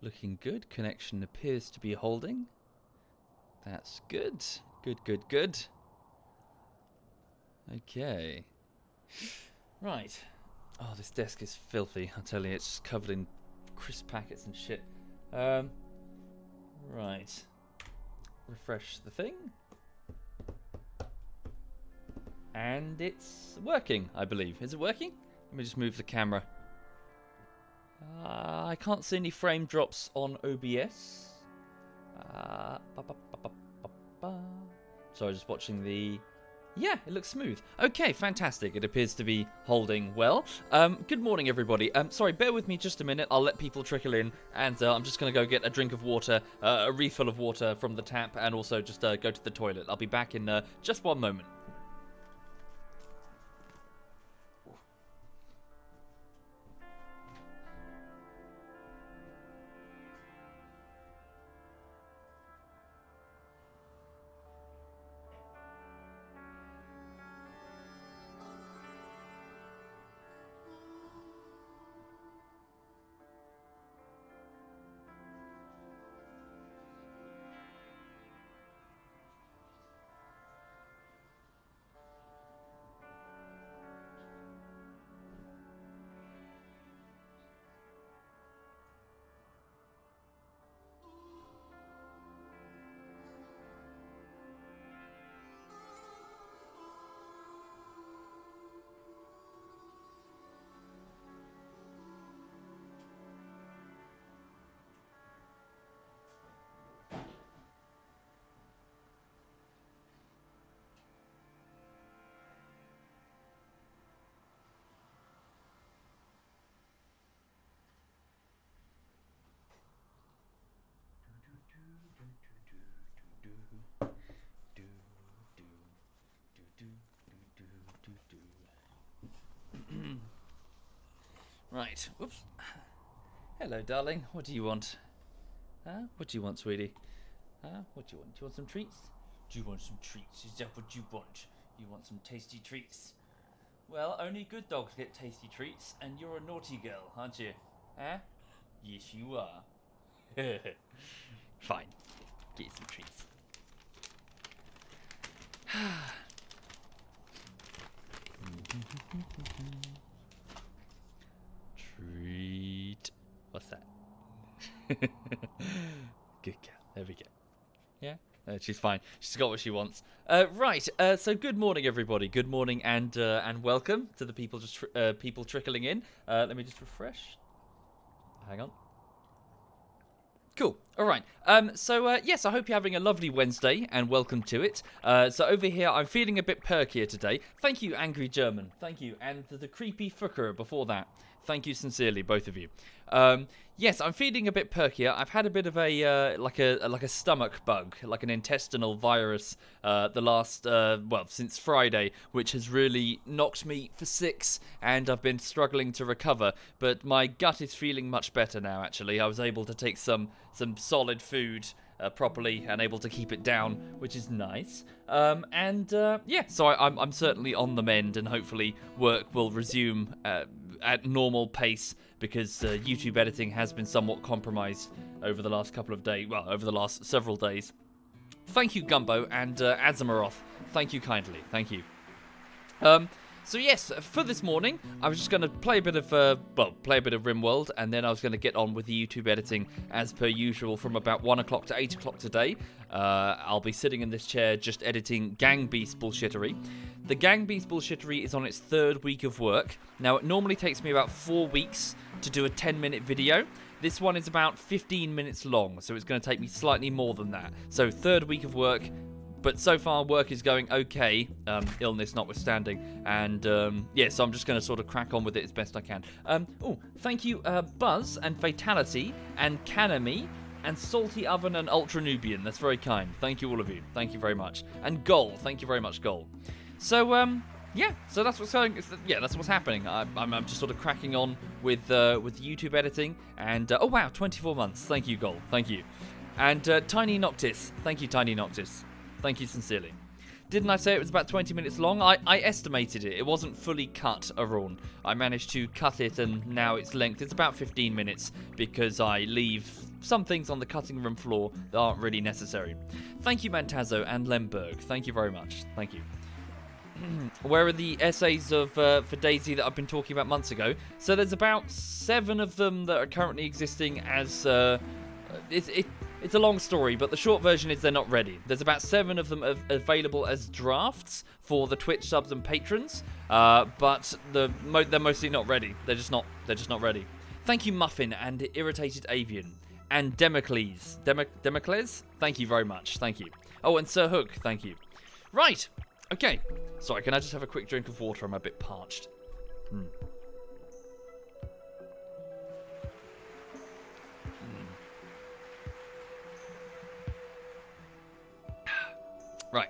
Looking good. Connection appears to be holding. That's good. Good. Okay. Right. Oh, this desk is filthy. I tell you, it's just covered in crisp packets and shit. Right. Refresh the thing. And it's working, I believe. Is it working? Let me just move the camera. I can't see any frame drops on OBS. Sorry, just watching the... Yeah, it looks smooth. Okay, fantastic. It appears to be holding well. Good morning, everybody. Sorry, bear with me just a minute. I'll let people trickle in, and I'm just going to go get a drink of water, a refill of water from the tap, and also just go to the toilet. I'll be back in just one moment. Right. Whoops. Hello, darling. What do you want? Huh? What do you want, sweetie? Huh? What do you want? Do you want some treats? Do you want some treats? Is that what you want? You want some tasty treats? Well, only good dogs get tasty treats, and you're a naughty girl, aren't you? Huh? Yes, you are. Fine. Get you some treats. Treat. What's that? Good girl. There we go. Yeah? She's fine. She's got what she wants. Right. So good morning, everybody. Good morning and welcome to the people people trickling in. Let me just refresh. Hang on. Cool. All right. Yes, I hope you're having a lovely Wednesday, and welcome to it. So over here, I'm feeling a bit perkier today. Thank you, Angry German. Thank you. And the creepy fucker before that. Thank you sincerely, both of you. Yes, I'm feeling a bit perkier. I've had a bit of a like a stomach bug, like an intestinal virus, the last since Friday, which has really knocked me for 6, and I've been struggling to recover. But my gut is feeling much better now. Actually, I was able to take some solid food properly and able to keep it down, which is nice. Yeah, so I'm certainly on the mend, and hopefully work will resume at normal pace, because YouTube editing has been somewhat compromised over the last couple of days, well, over the last several days. Thank you, Gumbo, and Azamarov. Thank you kindly. Thank you. So yes, for this morning, I was just going to play a bit of Rimworld, and then I was going to get on with the YouTube editing as per usual from about 1 o'clock to 8 o'clock today. I'll be sitting in this chair just editing Gang Beast Bullshittery. The Gang Beast Bullshittery is on its 3rd week of work. Now, it normally takes me about 4 weeks to do a 10-minute video. This one is about 15 minutes long, so it's going to take me slightly more than that. So 3rd week of work. But so far, work is going okay, illness notwithstanding, and yeah, so I'm just going to sort of crack on with it as best I can. Oh, thank you, Buzz and Fatality and Kanami and Salty Oven and Ultra Nubian. That's very kind. Thank you, all of you. Thank you very much. And Gol, thank you very much, Gol. So yeah, so that's what's going. Yeah, that's what's happening. I'm just sort of cracking on with YouTube editing, and oh wow, 24 months. Thank you, Gol. Thank you. And Tiny Noctis. Thank you, Tiny Noctis. Thank you sincerely. Didn't I say it was about 20 minutes long? I estimated it. It wasn't fully cut, Arun. I managed to cut it, and now its length is about 15 minutes, because I leave some things on the cutting room floor that aren't really necessary. Thank you, Mantazo and Lemberg. Thank you very much. Thank you. Where are the essays of for Daisy that I've been talking about months ago? So there's about 7 of them that are currently existing as... It's a long story, but the short version is they're not ready. There's about 7 of them available as drafts for the Twitch subs and patrons, but they're mostly not ready. They're just not ready. Thank you, Muffin and Irritated Avian and Democles. Democles? Thank you very much. Thank you. Oh, and Sir Hook. Thank you. Right. Okay. Sorry, can I just have a quick drink of water? I'm a bit parched. Right.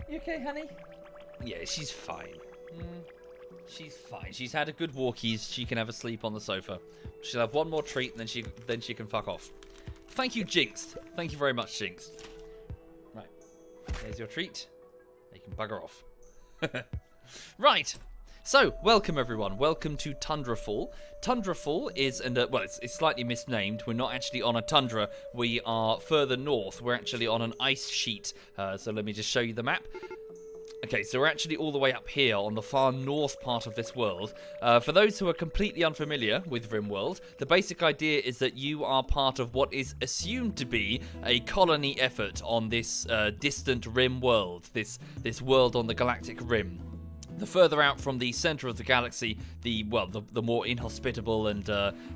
You okay, honey? Yeah, she's fine. She's fine. She's had a good walkies. She can have a sleep on the sofa. She'll have one more treat, and then she can fuck off. Thank you, Jinxed. Thank you very much, Jinxed. Right. There's your treat. You can bugger off. Right. So, welcome everyone. Welcome to Tundrafall. Tundrafall is, well, it's slightly misnamed. We're not actually on a tundra. We are further north. We're actually on an ice sheet. So let me just show you the map. Okay, so we're actually all the way up here on the far north part of this world. For those who are completely unfamiliar with Rimworld, the basic idea is that you are part of what is assumed to be a colony effort on this distant rim world, this world on the galactic rim. The further out from the center of the galaxy, the more inhospitable and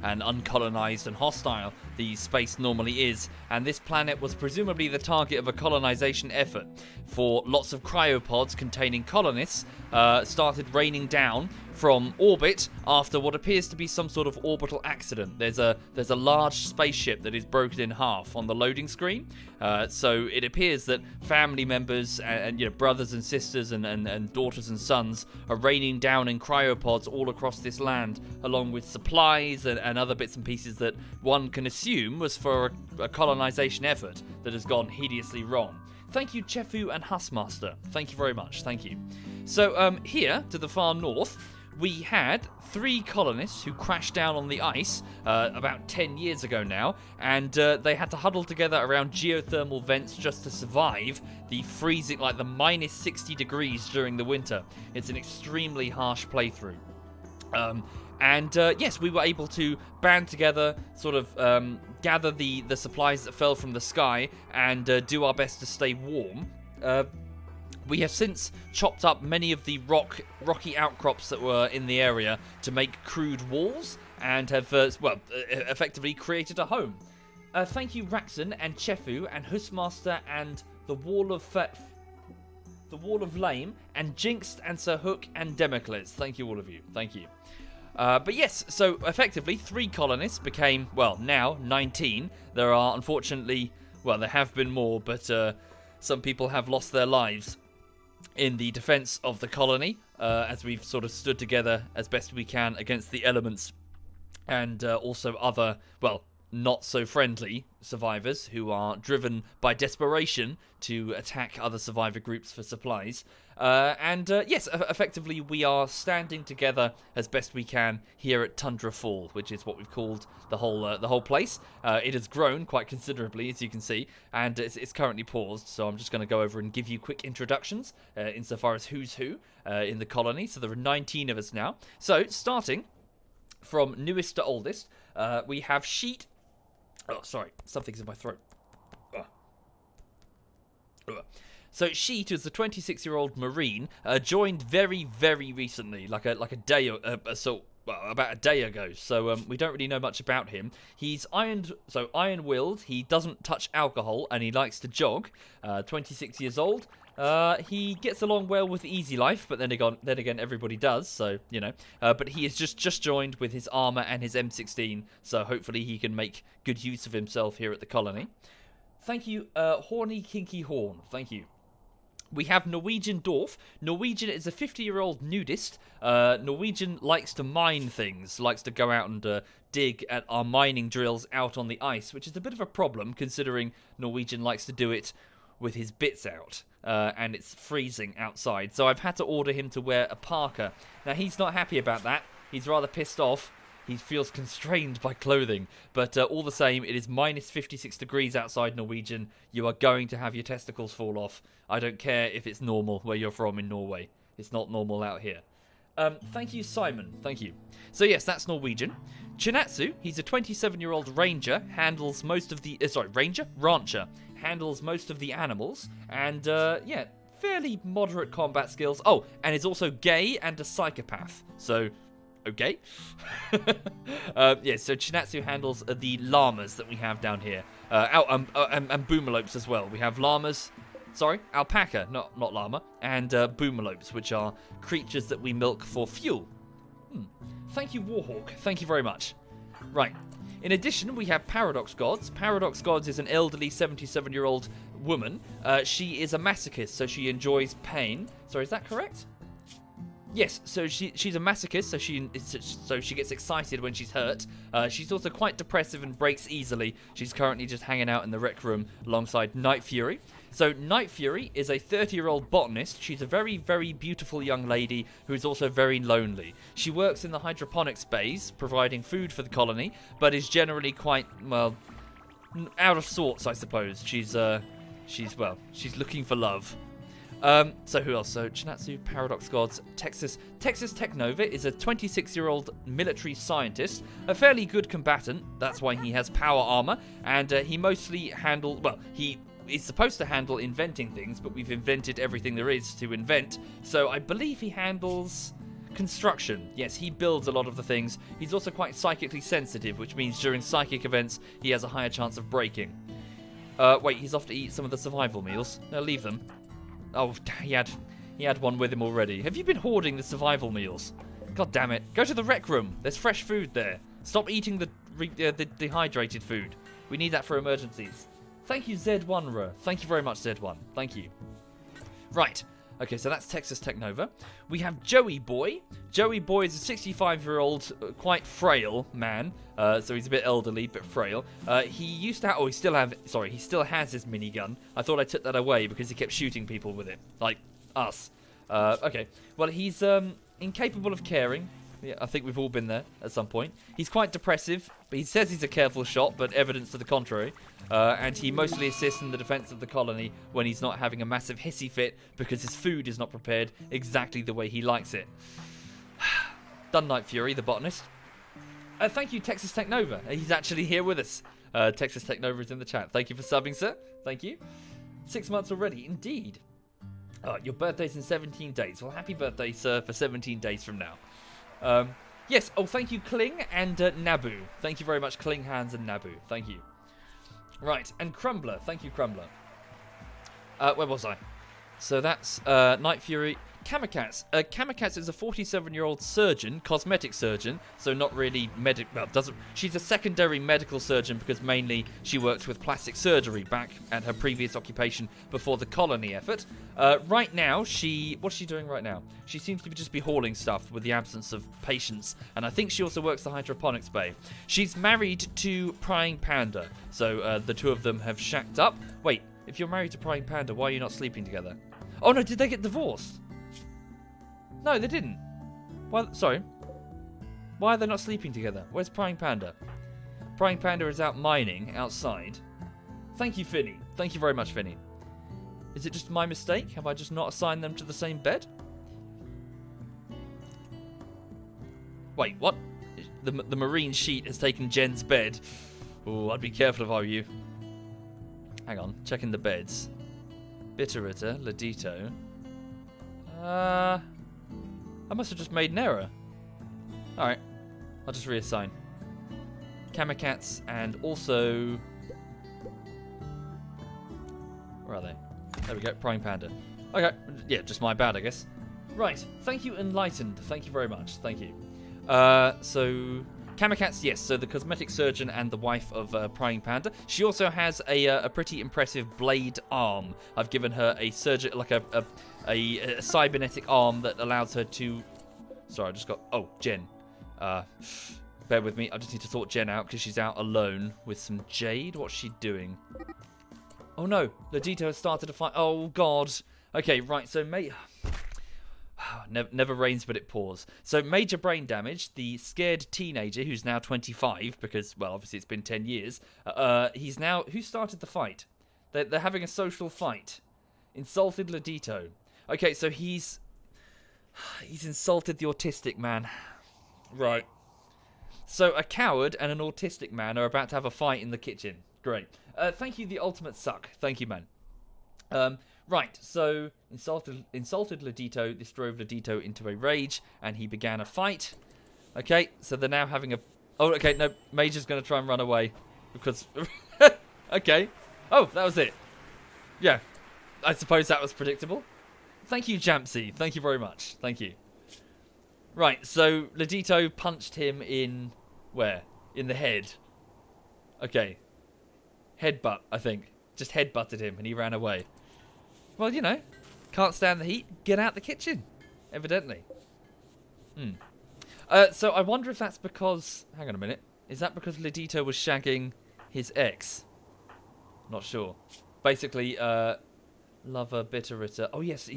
uncolonized and hostile the space normally is, and this planet was presumably the target of a colonization effort. For lots of cryopods containing colonists started raining down from orbit after what appears to be some sort of orbital accident. There's a large spaceship that is broken in half on the loading screen. So it appears that family members and you know, brothers and sisters and daughters and sons are raining down in cryopods all across this land, along with supplies and other bits and pieces that one can assume was for a colonization effort that has gone hideously wrong. Thank you, Chefu and Hussmaster. Thank you very much. Thank you. So here to the far north, we had 3 colonists who crashed down on the ice about 10 years ago now, and they had to huddle together around geothermal vents just to survive the freezing, like the minus 60 degrees during the winter. It's an extremely harsh playthrough. Yes, we were able to band together, sort of gather the supplies that fell from the sky, and do our best to stay warm. We have since chopped up many of the rocky outcrops that were in the area to make crude walls, and have, effectively created a home. Thank you, Raxon and Chefu and Hussmaster and the Wall of Lame and Jinxed and Sir Hook and Democles. Thank you, all of you. Thank you. But yes, so effectively 3 colonists became, well, now 19. There are, unfortunately, well, there have been more, but some people have lost their lives in the defense of the colony, as we've sort of stood together as best we can against the elements and also other, well, not so friendly survivors who are driven by desperation to attack other survivor groups for supplies. Yes, effectively we are standing together as best we can here at Tundrafall, which is what we've called the whole place. It has grown quite considerably, as you can see, and it's currently paused. So I'm just going to go over and give you quick introductions insofar as who's who in the colony. So there are 19 of us now. So starting from newest to oldest, we have Sheet. Oh, sorry, something's in my throat. So Sheet is the 26-year-old Marine, joined very, very recently, like a day about a day ago. So we don't really know much about him. He's iron-willed. He doesn't touch alcohol, and he likes to jog. 26 years old. He gets along well with easy life, but then again, everybody does. So you know. But he is just joined with his armor and his M16. So hopefully he can make good use of himself here at the colony. Thank you, Horny Kinky Horn. Thank you. We have Norwegian Dwarf. Norwegian is a 50-year-old nudist. Norwegian likes to mine things, likes to go out and dig at our mining drills out on the ice, which is a bit of a problem considering Norwegian likes to do it with his bits out, and it's freezing outside. So I've had to order him to wear a parka. Now, he's not happy about that. He's rather pissed off. He feels constrained by clothing. But all the same, it is minus 56 degrees outside Norwegian. You are going to have your testicles fall off. I don't care if it's normal where you're from in Norway. It's not normal out here. Thank you, Simon. Thank you. So yes, that's Norwegian. Chinatsu, he's a 27-year-old ranger, handles most of the... rancher. Handles most of the animals. And, yeah, fairly moderate combat skills. Oh, and is also gay and a psychopath. So, okay. Yeah, so Chinatsu handles the llamas that we have down here. And boomalopes as well. We have llamas... Sorry, alpaca, not llama, and boomalopes, which are creatures that we milk for fuel. Thank you, Warhawk. Thank you very much. Right. In addition, we have Paradox Gods. Paradox Gods is an elderly 77-year-old woman. She is a masochist, so she enjoys pain. Sorry, is that correct? Yes, so she's a masochist, so she gets excited when she's hurt. She's also quite depressive and breaks easily. She's currently just hanging out in the rec room alongside Night Fury. So Night Fury is a 30-year-old botanist. She's a very, very beautiful young lady who is also very lonely. She works in the hydroponics bays, providing food for the colony, but is generally quite, well, out of sorts, I suppose. She's looking for love. So who else? So Chinatsu, Paradox Gods, Texas Technova is a 26-year-old military scientist, a fairly good combatant. That's why he has power armor, and he mostly he is supposed to handle inventing things, but we've invented everything there is to invent. So I believe he handles construction. Yes, he builds a lot of the things. He's also quite psychically sensitive, which means during psychic events he has a higher chance of breaking. Wait, he's off to eat some of the survival meals. No, leave them. Oh, he had one with him already. Have you been hoarding the survival meals? God damn it. Go to the rec room. There's fresh food there. Stop eating the dehydrated food. We need that for emergencies. Thank you, Z1ra. Thank you very much, Z1. Thank you. Right. Okay, so that's Texas Technova. We have Joey Boy. Joey Boy is a 65-year-old, quite frail man. So he's a bit elderly, but frail. He used to have... Oh, he still has his minigun. I thought I took that away because he kept shooting people with it. Like us. Okay. Well, he's incapable of caring. Yeah, I think we've all been there at some point. He's quite depressive. But he says he's a careful shot, but evidence to the contrary. And he mostly assists in the defense of the colony when he's not having a massive hissy fit because his food is not prepared exactly the way he likes it. Done, Night Fury, the botanist. Thank you, Texas Technova. He's actually here with us. Texas Technova is in the chat. Thank you for subbing, sir. Thank you. 6 months already, indeed. Your birthday's in 17 days. Well, happy birthday, sir, for 17 days from now. Yes, oh, thank you, Kling and Nabu. Thank you very much, Kling, Hands, and Nabu. Thank you. Right, and Crumbler. Thank you, Crumbler. Where was I? So that's Night Fury. Kamikatsu. Kamikatsu is a 47-year-old surgeon, cosmetic surgeon, so not really she's a secondary medical surgeon because mainly she works with plastic surgery back at her previous occupation before the colony effort. Right now, what's she doing right now? She seems to just be hauling stuff with the absence of patients, and I think she also works the hydroponics bay. She's married to Prying Panda, so the two of them have shacked up. Wait, if you're married to Prying Panda, why are you not sleeping together? Oh no, did they get divorced? No, they didn't. Well, sorry. Why are they not sleeping together? Where's Prying Panda? Prying Panda is out mining outside. Thank you, Finny. Thank you very much, Finny. Is it just my mistake? Have I just not assigned them to the same bed? Wait, what? The marine sheet has taken Jen's bed. Oh, I'd be careful if I were you. Hang on, checking the beds. Bitterita, Ladito. I must have just made an error. Alright. I'll just reassign. Kamikatsu and also... Where are they? There we go. Prying Panda. Okay. Yeah, just my bad, I guess. Right. Thank you, Enlightened. Thank you very much. Thank you. So... Kamikatsu, yes. So the cosmetic surgeon and the wife of Prying Panda. She also has a pretty impressive blade arm. I've given her a cybernetic arm that allows her to... Sorry, I just got... Oh, Jen. Bear with me. I just need to sort Jen out because she's out alone with some jade. What's she doing? Oh, no. Ladito has started a fight. Oh, God. Okay, right. So, mate... never rains but it pours. So major brain damage. The scared teenager, who's now 25, because, well, obviously it's been 10 years. He's now... Who started the fight? They're having a social fight. Insulted Ladito. Okay, so he's insulted the autistic man. Right. So a coward and an autistic man are about to have a fight in the kitchen. Great. Thank you, the ultimate suck. Thank you, man. Right, so insulted Ladito. This drove Ladito into a rage, and he began a fight. Okay, so they're now having a... Oh, okay, no, Major's going to try and run away. Because... okay. Oh, that was it. Yeah, I suppose that was predictable. Thank you, Jampsy. Thank you very much. Thank you. Right, so Ladito punched him in... Where? In the head. Okay. Headbutt, I think. Just headbutted him, and he ran away. Well, you know, can't stand the heat, get out the kitchen, evidently. So I wonder if that's because... Hang on a minute. Is that because Ladito was shagging his ex? Not sure. Basically, lover, bitteritter. Oh, yes,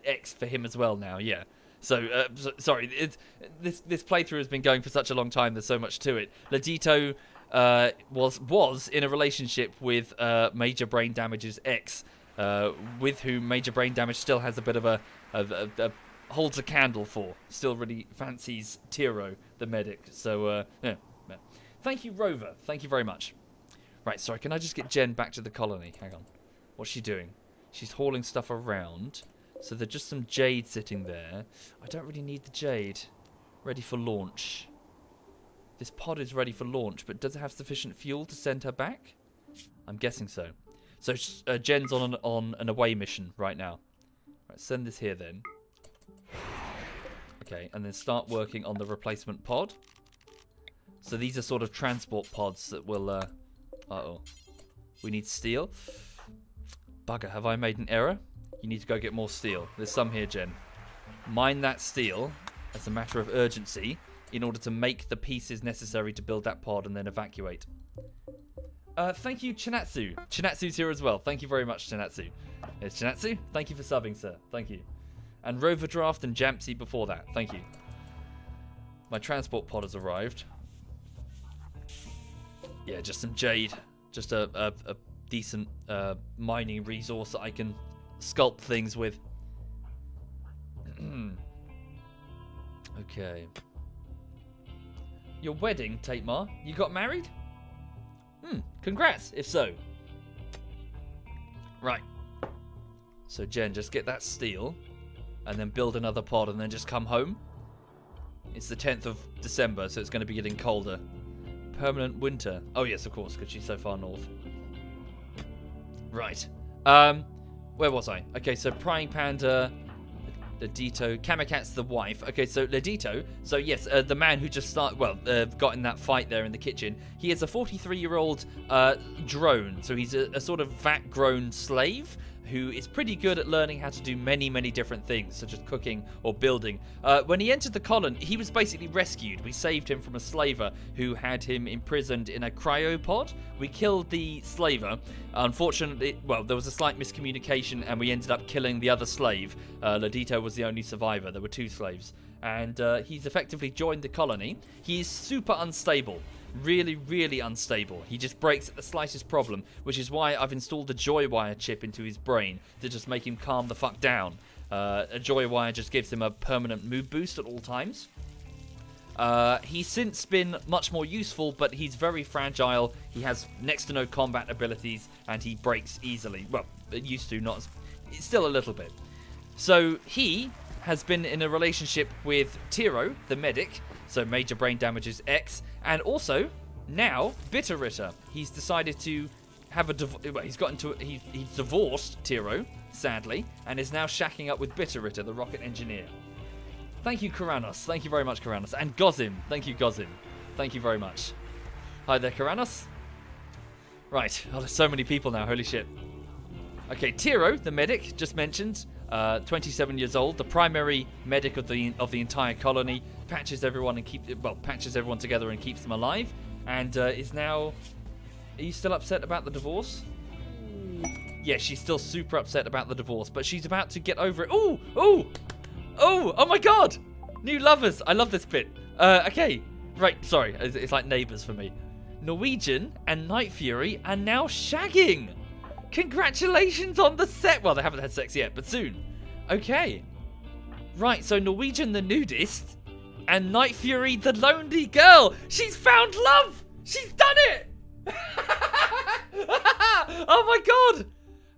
ex for him as well now, yeah. So, sorry, this playthrough has been going for such a long time, there's so much to it. Ladito was in a relationship with Major Brain Damage's ex, with whom Major Brain Damage still has a bit of a holds a candle for. Still really fancies Tiro, the medic. So, yeah. Thank you, Rover. Thank you very much. Right, sorry, can I just get Jen back to the colony? Hang on. What's she doing? She's hauling stuff around. So there's just some jade sitting there. I don't really need the jade. Ready for launch. This pod is ready for launch, but does it have sufficient fuel to send her back? I'm guessing so. So Jen's on an away mission right now. Right, send this here then. Okay, and then start working on the replacement pod. So these are sort of transport pods that will... uh-oh. We need steel. Bugger, have I made an error? You need to go get more steel. There's some here, Jen. Mine that steel as a matter of urgency in order to make the pieces necessary to build that pod and then evacuate. Thank you, Chinatsu. Chinatsu's here as well. Thank you very much, Chinatsu. There's Chinatsu. Thank you for subbing, sir. Thank you. And Roverdraft and Jampsy before that. Thank you. My transport pod has arrived. Yeah, just some jade. Just a decent mining resource that I can sculpt things with. Okay. Your wedding, Tatemar? You got married? Congrats, if so. Right. So, Jen, just get that steel and then build another pod and then just come home. It's the 10th of December, so it's going to be getting colder. Permanent winter. Oh, yes, of course, because she's so far north. Right. Where was I? Okay, so Prying Panda, Ladito, Kamikat's the wife. Okay, so Ladito, so yes, the man who just got in that fight there in the kitchen. He is a 43-year-old drone, so he's a sort of vat-grown slave who is pretty good at learning how to do many, many different things, such as cooking or building. When he entered the colony, he was basically rescued. We saved him from a slaver who had him imprisoned in a cryopod. We killed the slaver. Unfortunately, well, there was a slight miscommunication and we ended up killing the other slave. Ladito was the only survivor. There were 2 slaves. And he's effectively joined the colony. He is super unstable. Really, really unstable. He just breaks at the slightest problem, which is why I've installed a joy wire chip into his brain to just make him calm the fuck down. A joy wire just gives him a permanent mood boost at all times. He's since been much more useful, but he's very fragile. He has next to no combat abilities, and he breaks easily. Well, it used to, not as... Still a little bit. So he has been in a relationship with Tiro, the medic, so Major Brain Damage's ex, and also now Bitteritter. He's decided to have a he's divorced Tiro, sadly, and is now shacking up with Bitteritter, the rocket engineer. Thank you, Karanos. Thank you very much, Karanos. And Gozim. Thank you, Gozim. Thank you very much. Hi there, Karanos. Right. Oh, there's so many people now. Holy shit. Okay, Tiro, the medic, just mentioned, 27 years old, the primary medic of the entire colony, patches everyone together and keeps them alive, and is now... Are you still upset about the divorce? Yeah, she's still super upset about the divorce, but she's about to get over it. Ooh! Ooh! Oh my god! New lovers. I love this bit. Okay. Right, sorry. It's like neighbours for me. Norwegian and Night Fury are now shagging. Congratulations on the set. Well, they haven't had sex yet, but soon. Okay. Right, so Norwegian the nudist and Night Fury the lonely girl. She's found love. She's done it. Oh my god.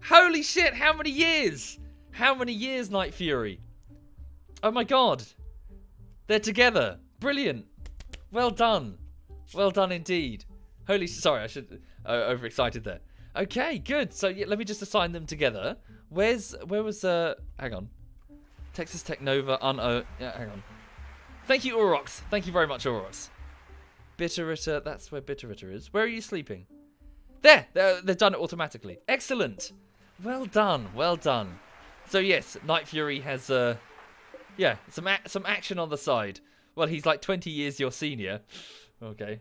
Holy shit, how many years? How many years, Night Fury? Oh my god. They're together. Brilliant. Well done. Well done indeed. Holy, sorry, I should overexcited there. Okay, good. So yeah, let me just assign them together. Where was hang on. Texas Tech Nova yeah, hang on. Thank you, Aurox. Thank you very much, Aurox. Bitterritter, that's where Bitterritter is. Where are you sleeping? There, they've done it automatically. Excellent. Well done, well done. So yes, Night Fury has yeah, some action on the side. Well, he's like 20 years your senior. Okay.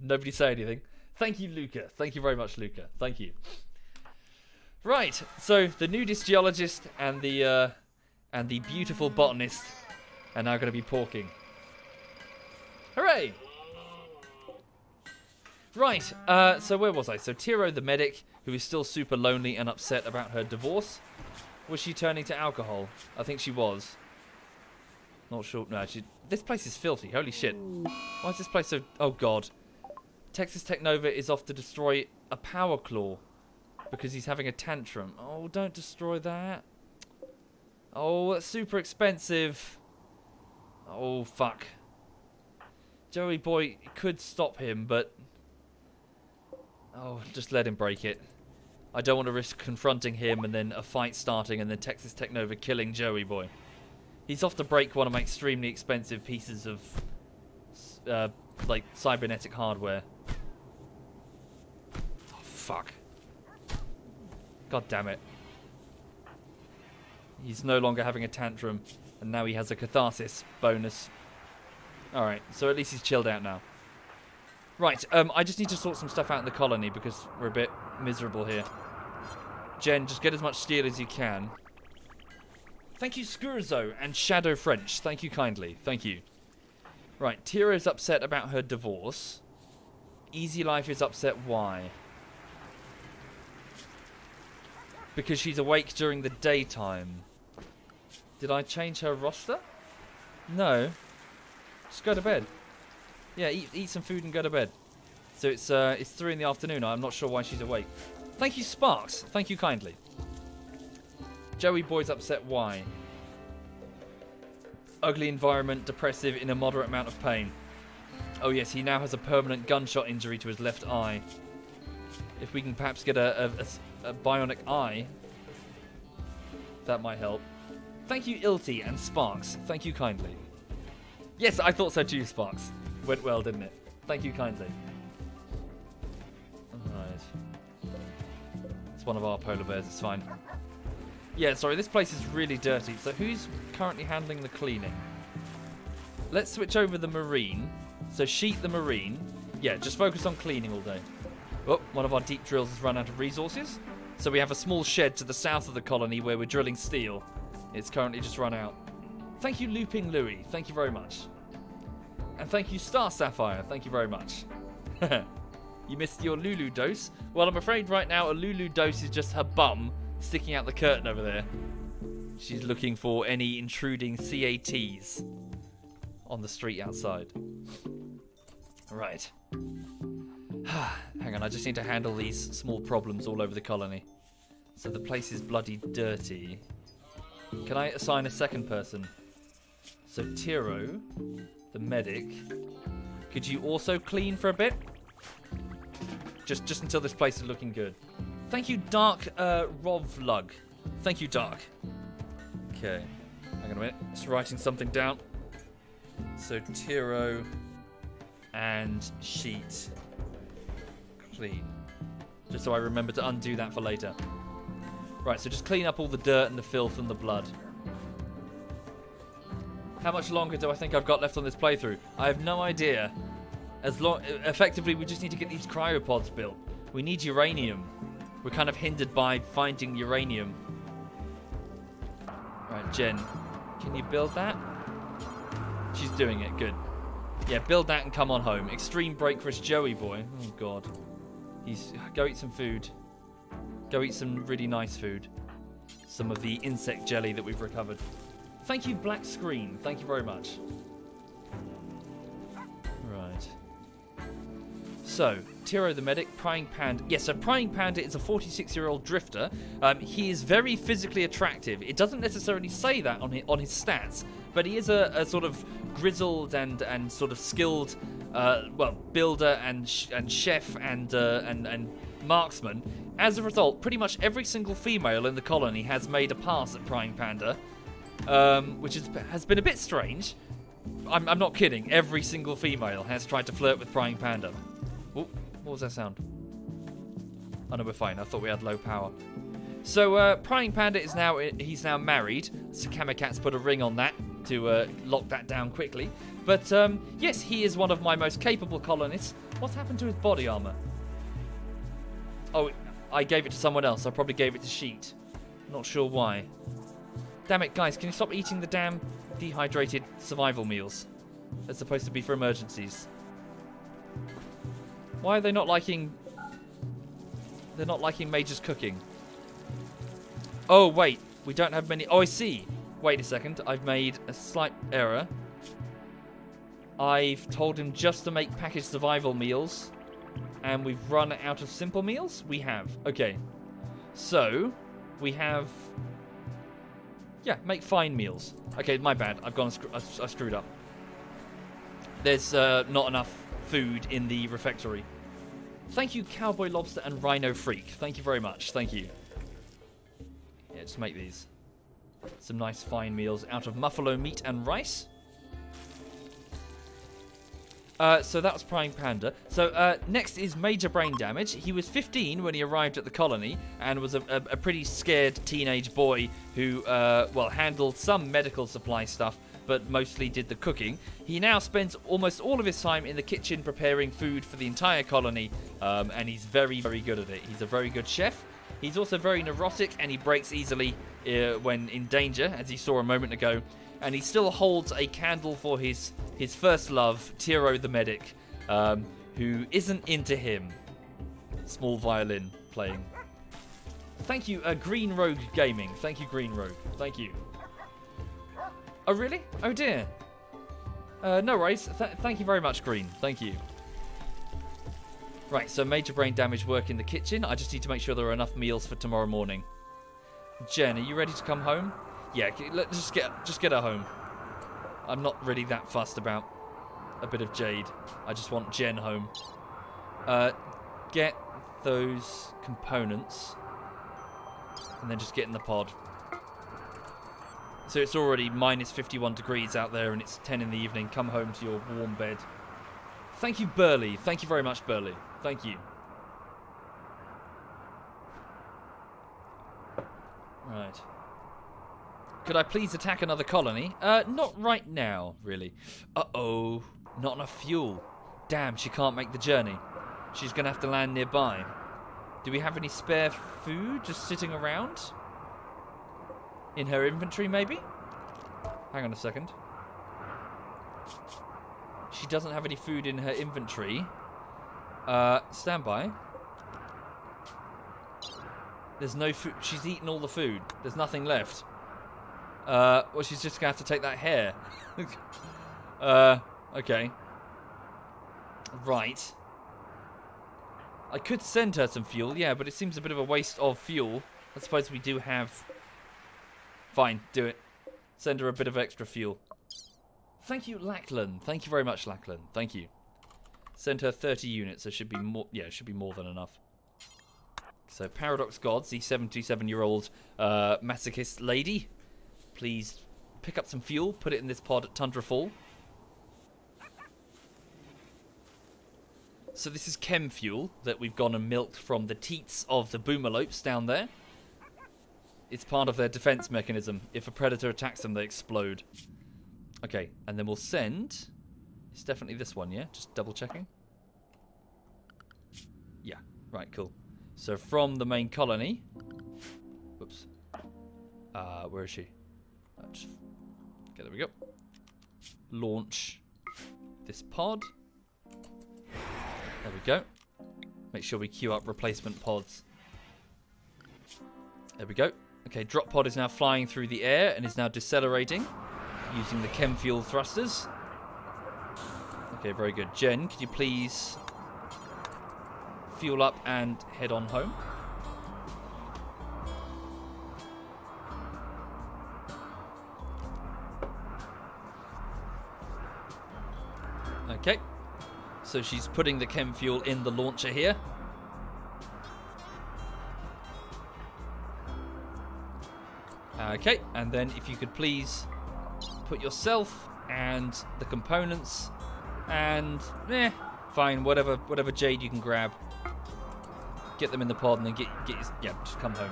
Nobody say anything. Thank you, Luca. Thank you very much, Luca. Thank you. Right, so the nudist geologist and the beautiful botanist are now going to be porking. Hooray! Right, so where was I? So Tiro the medic, who is still super lonely and upset about her divorce. Was she turning to alcohol? I think she was. Not sure. No, this place is filthy. Holy shit. Why is this place so... Oh, God. Texas Tech Nova is off to destroy a power claw because he's having a tantrum. Oh, don't destroy that. Oh, that's super expensive. Oh, fuck. Joey boy could stop him, but... Oh, just let him break it. I don't want to risk confronting him and then a fight starting and then Texas Tech Nova killing Joey boy. He's off to break one of my extremely expensive pieces of, like, cybernetic hardware. Oh, fuck. God damn it. He's no longer having a tantrum, and now he has a catharsis bonus. Alright, so at least he's chilled out now. Right, I just need to sort some stuff out in the colony because we're a bit miserable here. Jen, just get as much steel as you can. Thank you, Skurzo and Shadow French. Thank you kindly. Thank you. Right, Tira's upset about her divorce. Easy Life is upset. Why? Because she's awake during the daytime. Did I change her roster? No. Just go to bed. Yeah, eat some food and go to bed. So it's 3 in the afternoon. I'm not sure why she's awake. Thank you, Sparks. Thank you kindly. Joey boy's upset. Why? Ugly environment, depressive, in a moderate amount of pain. Oh yes, he now has a permanent gunshot injury to his left eye. If we can perhaps get a bionic eye, that might help. Thank you, Ilty and Sparks. Thank you kindly. Yes, I thought so too, Sparks. Went well, didn't it? Thank you kindly. Alright. It's one of our polar bears, it's fine. Yeah, sorry, this place is really dirty. So who's currently handling the cleaning? Let's switch over the marine. So Sheet the marine. Yeah, just focus on cleaning all day. Oh, one of our deep drills has run out of resources. So we have a small shed to the south of the colony where we're drilling steel. It's currently just run out. Thank you, Looping Louie. Thank you very much. And thank you, Star Sapphire. Thank you very much. You missed your Lulu dose. Well, I'm afraid right now a Lulu dose is just her bum sticking out the curtain over there. She's looking for any intruding CATs on the street outside. Right. Hang on, I just need to handle these small problems all over the colony. So the place is bloody dirty. Can I assign a second person? So Tiro, the medic. Could you also clean for a bit? Just until this place is looking good. Thank you, Dark Rovlug. Thank you, Dark. Okay. Hang on a minute. Just writing something down. So Tiro and Sheet. Clean. Just so I remember to undo that for later. Right, so just clean up all the dirt and the filth and the blood. How much longer do I think I've got left on this playthrough? I have no idea. Effectively, we just need to get these cryopods built. We need uranium. We're kind of hindered by finding uranium. Right, Jen, can you build that? She's doing it. Good. Yeah, build that and come on home. Extreme break for us Joey boy. Oh, God. Go eat some food. Go eat some really nice food. Some of the insect jelly that we've recovered. Thank you, Black Screen. Thank you very much. Right. So, Tiro the Medic, Prying Panda. Yes, so Prying Panda is a 46-year-old drifter. He is very physically attractive. It doesn't necessarily say that on his stats, but he is a sort of grizzled and sort of skilled, well, builder and chef and marksman. As a result, pretty much every single female in the colony has made a pass at Prying Panda, which has been a bit strange. I'm not kidding. Every single female has tried to flirt with Prying Panda. Ooh, what was that sound? Oh no, we're fine. I thought we had low power. So Prying Panda is he's now married. So Kamikat's put a ring on that to lock that down quickly. But yes, he is one of my most capable colonists. What's happened to his body armor? Oh, I gave it to someone else. I probably gave it to Sheet. Not sure why. Damn it, guys! Can you stop eating the damn dehydrated survival meals? They're supposed to be for emergencies. Why are they not liking... They're not liking Major's cooking. Oh, wait. We don't have many... Oh, I see. Wait a second. I've made a slight error. I've told him just to make packaged survival meals. And we've run out of simple meals? We have. Okay. So, we have... Yeah, make fine meals. Okay, my bad. I screwed up. There's not enough food in the refectory. Thank you, Cowboy Lobster and Rhino Freak. Thank you very much. Thank you. Yeah, just make these. Some nice fine meals out of buffalo meat and rice. So that was Prying Panda. So next is Major Brain Damage. He was 15 when he arrived at the colony and was a pretty scared teenage boy who, well, handled some medical supply stuff, but mostly did the cooking. He now spends almost all of his time in the kitchen preparing food for the entire colony, and he's very, very good at it. He's a very good chef. He's also very neurotic, and he breaks easily when in danger, as you saw a moment ago. And he still holds a candle for his first love, Tiro the Medic, who isn't into him. Small violin playing. Thank you, Green Rogue Gaming. Thank you, Green Rogue. Thank you. Oh, really? Oh, dear. No worries. Thank you very much, Green. Thank you. Right, so Major Brain Damage work in the kitchen. I just need to make sure there are enough meals for tomorrow morning. Jen, are you ready to come home? Yeah, let's just get her home. I'm not really that fussed about a bit of Jade. I just want Jen home. Get those components. And then just get in the pod. So it's already minus 51 degrees out there and it's 10 in the evening. Come home to your warm bed. Thank you, Burley. Thank you very much, Burley. Thank you. Right. Could I please attack another colony? Not right now, really. Uh-oh. Not enough fuel. Damn, she can't make the journey. She's going to have to land nearby. Do we have any spare food just sitting around? In her inventory, maybe? Hang on a second. She doesn't have any food in her inventory. Stand by. There's no food. She's eaten all the food. There's nothing left. Well, she's just going to have to take that hair. Okay. Right. I could send her some fuel, yeah, but it seems a bit of a waste of fuel. I suppose we do have... Fine, do it. Send her a bit of extra fuel. Thank you, Lachlan. Thank you very much, Lachlan. Thank you. Send her 30 units. There should be more. Yeah, it should be more than enough. So, Paradox Gods, the 77-year-old masochist lady. Please pick up some fuel. Put it in this pod at Tundrafall. So this is chem fuel that we've gone and milked from the teats of the boomalopes down there. It's part of their defense mechanism. If a predator attacks them, they explode. Okay, and then we'll send... It's definitely this one, yeah? Just double checking. Yeah, right, cool. So from the main colony... Whoops. Where is she? Okay, there we go. Launch this pod. There we go. Make sure we queue up replacement pods. There we go. Okay, drop pod is now flying through the air and is now decelerating using the chem fuel thrusters. Okay, very good. Jen, could you please fuel up and head on home? Okay. So she's putting the chem fuel in the launcher here. Okay, and then if you could please put yourself and the components and fine, whatever jade you can grab, get them in the pod and then just come home.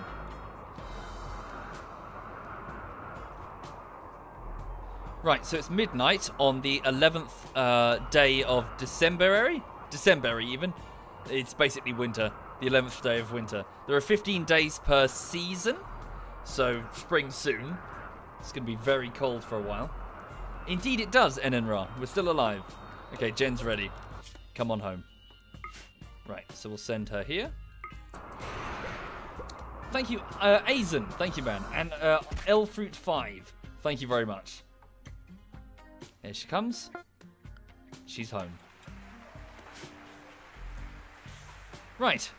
Right, so it's midnight on the 11th day of December even. It's basically winter, the 11th day of winter. There are 15 days per season, so spring soon. It's going to be very cold for a while. Indeed it does, Enenra. We're still alive. Okay, Jen's ready. Come on home. Right, so we'll send her here. Thank you, Azen. Thank you, man. And Elfruit5. Thank you very much. Here she comes. She's home. Right.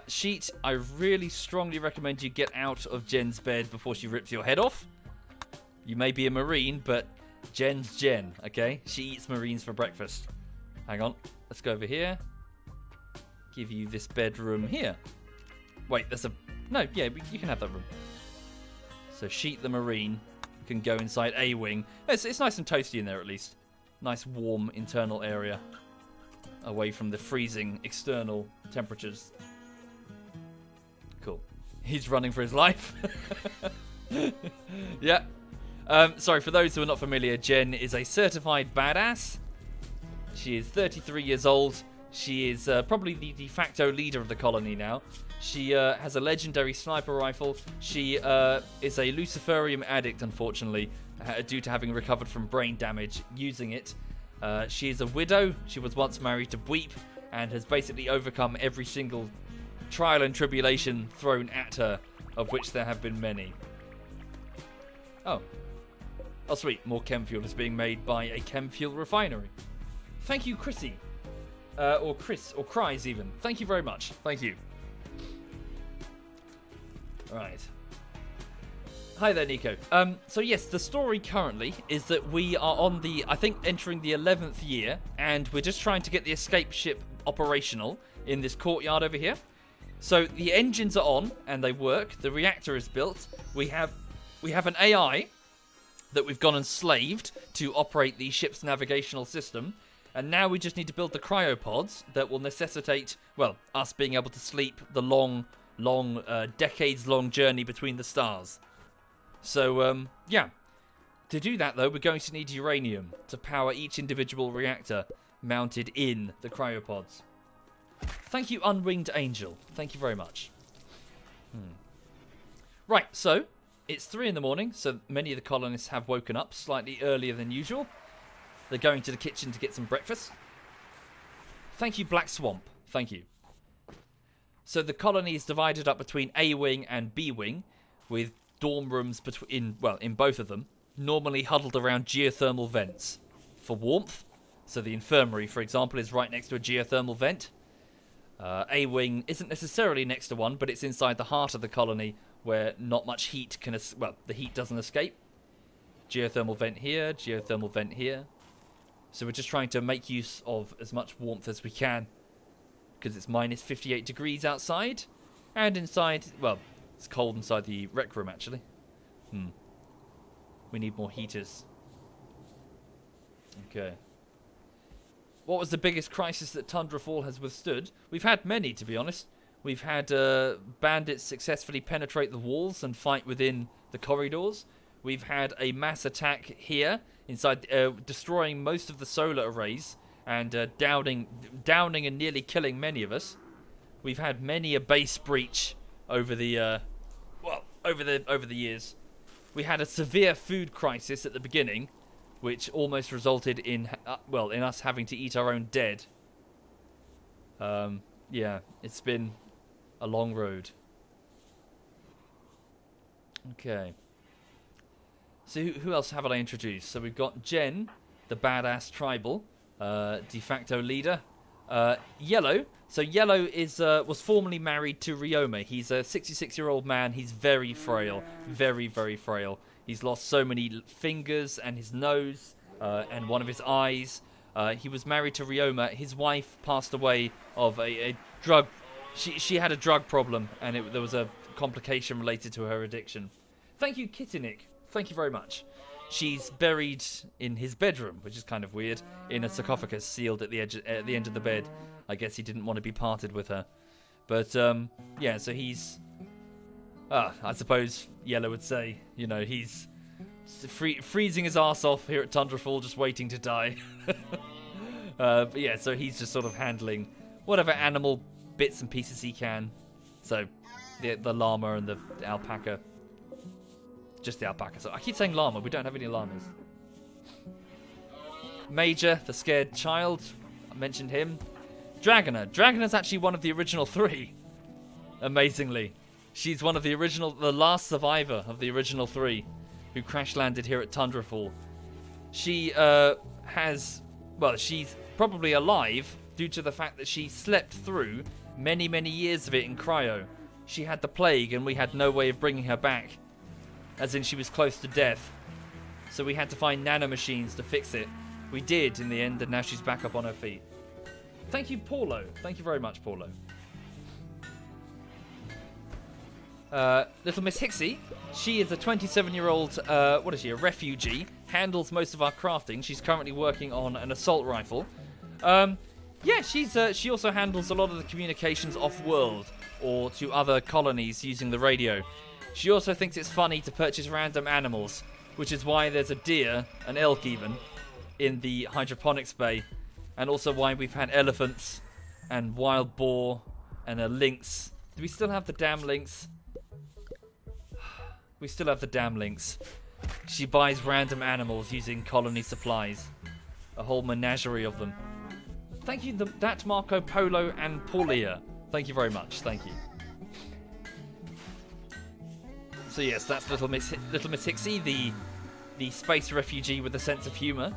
Sheet, I really strongly recommend you get out of Jen's bed before she rips your head off. You may be a Marine, but Jen's Jen, okay? She eats Marines for breakfast. Hang on. Let's go over here. Give you this bedroom here. Wait, there's a... No, yeah, you can have that room. So Sheet the Marine can go inside A wing. It's nice and toasty in there at least. Nice warm internal area. Away from the freezing external temperatures. Cool. He's running for his life. Yeah. Sorry, for those who are not familiar, Jen is a certified badass. She is 33 years old. She is probably the de facto leader of the colony now. She has a legendary sniper rifle. She is a Luciferium addict, unfortunately, due to having recovered from brain damage using it. She is a widow. She was once married to Bweep and has basically overcome every single trial and tribulation thrown at her, of which there have been many. Oh, sweet. More chem fuel is being made by a chem fuel refinery. Thank you, Chrissy. Or Chris, or Cries even. Thank you very much. Thank you. Right. Hi there, Nico. So yes, the story currently is that we are on the, I think, entering the 11th year, and we're just trying to get the escape ship operational in this courtyard over here. So the engines are on, and they work. The reactor is built. We have an AI that we've gone and slaved to operate the ship's navigational system. And now we just need to build the cryopods that will necessitate, well, us being able to sleep the long, decades-long journey between the stars. So, yeah. To do that, though, we're going to need uranium to power each individual reactor mounted in the cryopods. Thank you, Unwinged Angel. Thank you very much. Right, so it's 3 in the morning, so many of the colonists have woken up slightly earlier than usual. They're going to the kitchen to get some breakfast. Thank you, Black Swamp. Thank you. So the colony is divided up between A Wing and B Wing, with dorm rooms in both of them, normally huddled around geothermal vents for warmth. So the infirmary, for example, is right next to a geothermal vent. A Wing isn't necessarily next to one, but it's inside the heart of the colony where not much heat can... the heat doesn't escape. Geothermal vent here, geothermal vent here. So we're just trying to make use of as much warmth as we can, because it's minus 58 degrees outside, and inside, well, it's cold inside the rec room, actually. We need more heaters. Okay. What was the biggest crisis that Tundrafall has withstood? We've had many, to be honest. We've had bandits successfully penetrate the walls and fight within the corridors. We've had a mass attack here, inside, destroying most of the solar arrays and downing and nearly killing many of us. We've had many a base breach over the over the years. We had a severe food crisis at the beginning, which almost resulted in, well, in us having to eat our own dead. Yeah, it's been a long road. Okay. So who else haven't I introduced? So we've got Jen, the badass tribal, de facto leader. Yellow. So Yellow is was formerly married to Ryoma. He's a 66-year-old man. He's very frail. Very, very frail. He's lost so many fingers and his nose and one of his eyes. He was married to Ryoma. His wife passed away of a drug... She had a drug problem, and there was a complication related to her addiction. Thank you, Kittinik. Thank you very much. She's buried in his bedroom, which is kind of weird, in a sarcophagus sealed at the end of the bed. I guess he didn't want to be parted with her. But, yeah, so he's... I suppose Yellow would say, you know, he's freezing his arse off here at Tundrafall, just waiting to die. But yeah, so he's just sort of handling whatever animal bits and pieces he can. So, the llama and the alpaca. Just the alpaca. So I keep saying llama. We don't have any llamas. Major, the scared child. I mentioned him. Dragoner. Dragoner's actually one of the original 3. Amazingly. She's one of the last survivor of the original 3 who crash landed here at Tundrafall. She she's probably alive due to the fact that she slept through many, many years of it in cryo. She had the plague and we had no way of bringing her back. As in, she was close to death. So we had to find nanomachines to fix it. We did in the end, and now she's back up on her feet. Thank you, Paulo. Thank you very much, Paulo. Little Miss Hixie. She is a 27-year-old, what is she, a refugee. Handles most of our crafting. She's currently working on an assault rifle. Yeah, she also handles a lot of the communications off-world or to other colonies using the radio. She also thinks it's funny to purchase random animals, which is why there's a deer, an elk even, in the hydroponics bay, and also why we've had elephants and wild boar and a lynx. Do we still have the damn lynx? We still have the damn lynx. She buys random animals using colony supplies. A whole menagerie of them. Thank you, that Marco Polo and Paulia. Thank you very much. Thank you. So yes, that's Little Miss Hixie, the space refugee with a sense of humour.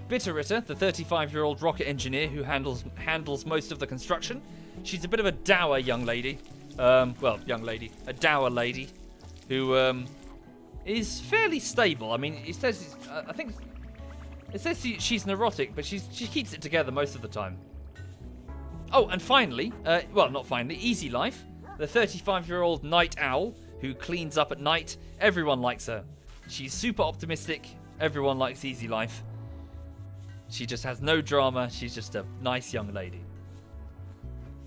Bitterritter, the 35-year-old rocket engineer who handles most of the construction. She's a bit of a dour young lady. Well, young lady, a dour lady, who is fairly stable. I mean, it says I think it says she's neurotic, but she keeps it together most of the time. Oh, and finally, well, not finally, Easy Life, the 35-year-old night owl who cleans up at night. Everyone likes her. She's super optimistic. Everyone likes Easy Life. She just has no drama. She's just a nice young lady.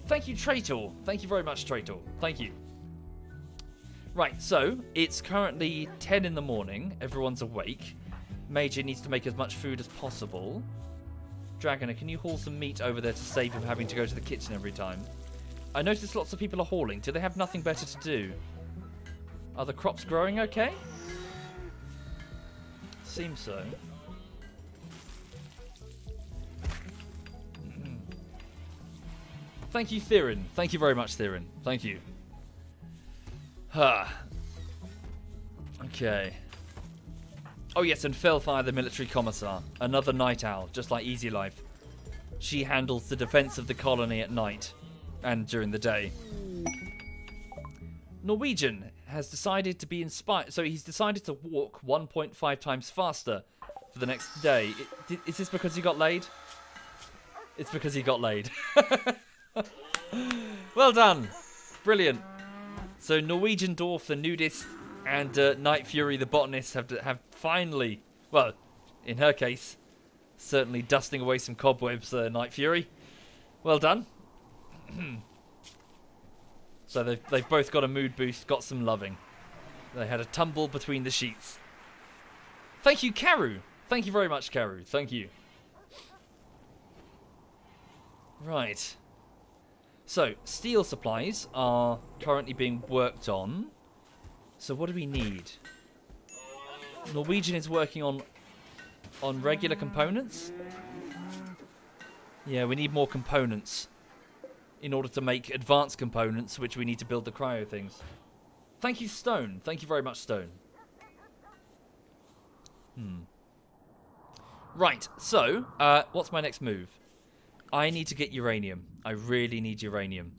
Thank you, Traitor. Thank you very much, Traitor. Thank you. Right, so it's currently 10 in the morning. Everyone's awake. Major needs to make as much food as possible. Dragoner, can you haul some meat over there to save him having to go to the kitchen every time? I noticed lots of people are hauling. Do they have nothing better to do? Are the crops growing okay? Seems so. Thank you, Theron. Thank you very much, Theron. Thank you. Okay. Oh yes, and Felfire, the military commissar. Another night owl, just like Easy Life. She handles the defense of the colony at night and during the day. Norwegian has decided to be inspired, so he's decided to walk 1.5 times faster for the next day. Is this because he got laid? It's because he got laid. Well done. Brilliant. So Norwegian Dwarf, the nudist, and Night Fury, the botanist, have finally, well, in her case, certainly dusting away some cobwebs, Night Fury. Well done. So they've both got a mood boost, got some loving. They had a tumble between the sheets. Thank you, Karu. Thank you very much, Karu. Thank you. Right. So, steel supplies are currently being worked on. So what do we need? Norwegian is working on regular components. Yeah, we need more components in order to make advanced components, which we need to build the cryo things. Thank you, Stone. Thank you very much, Stone. Right, so, what's my next move? I need to get uranium. I really need uranium.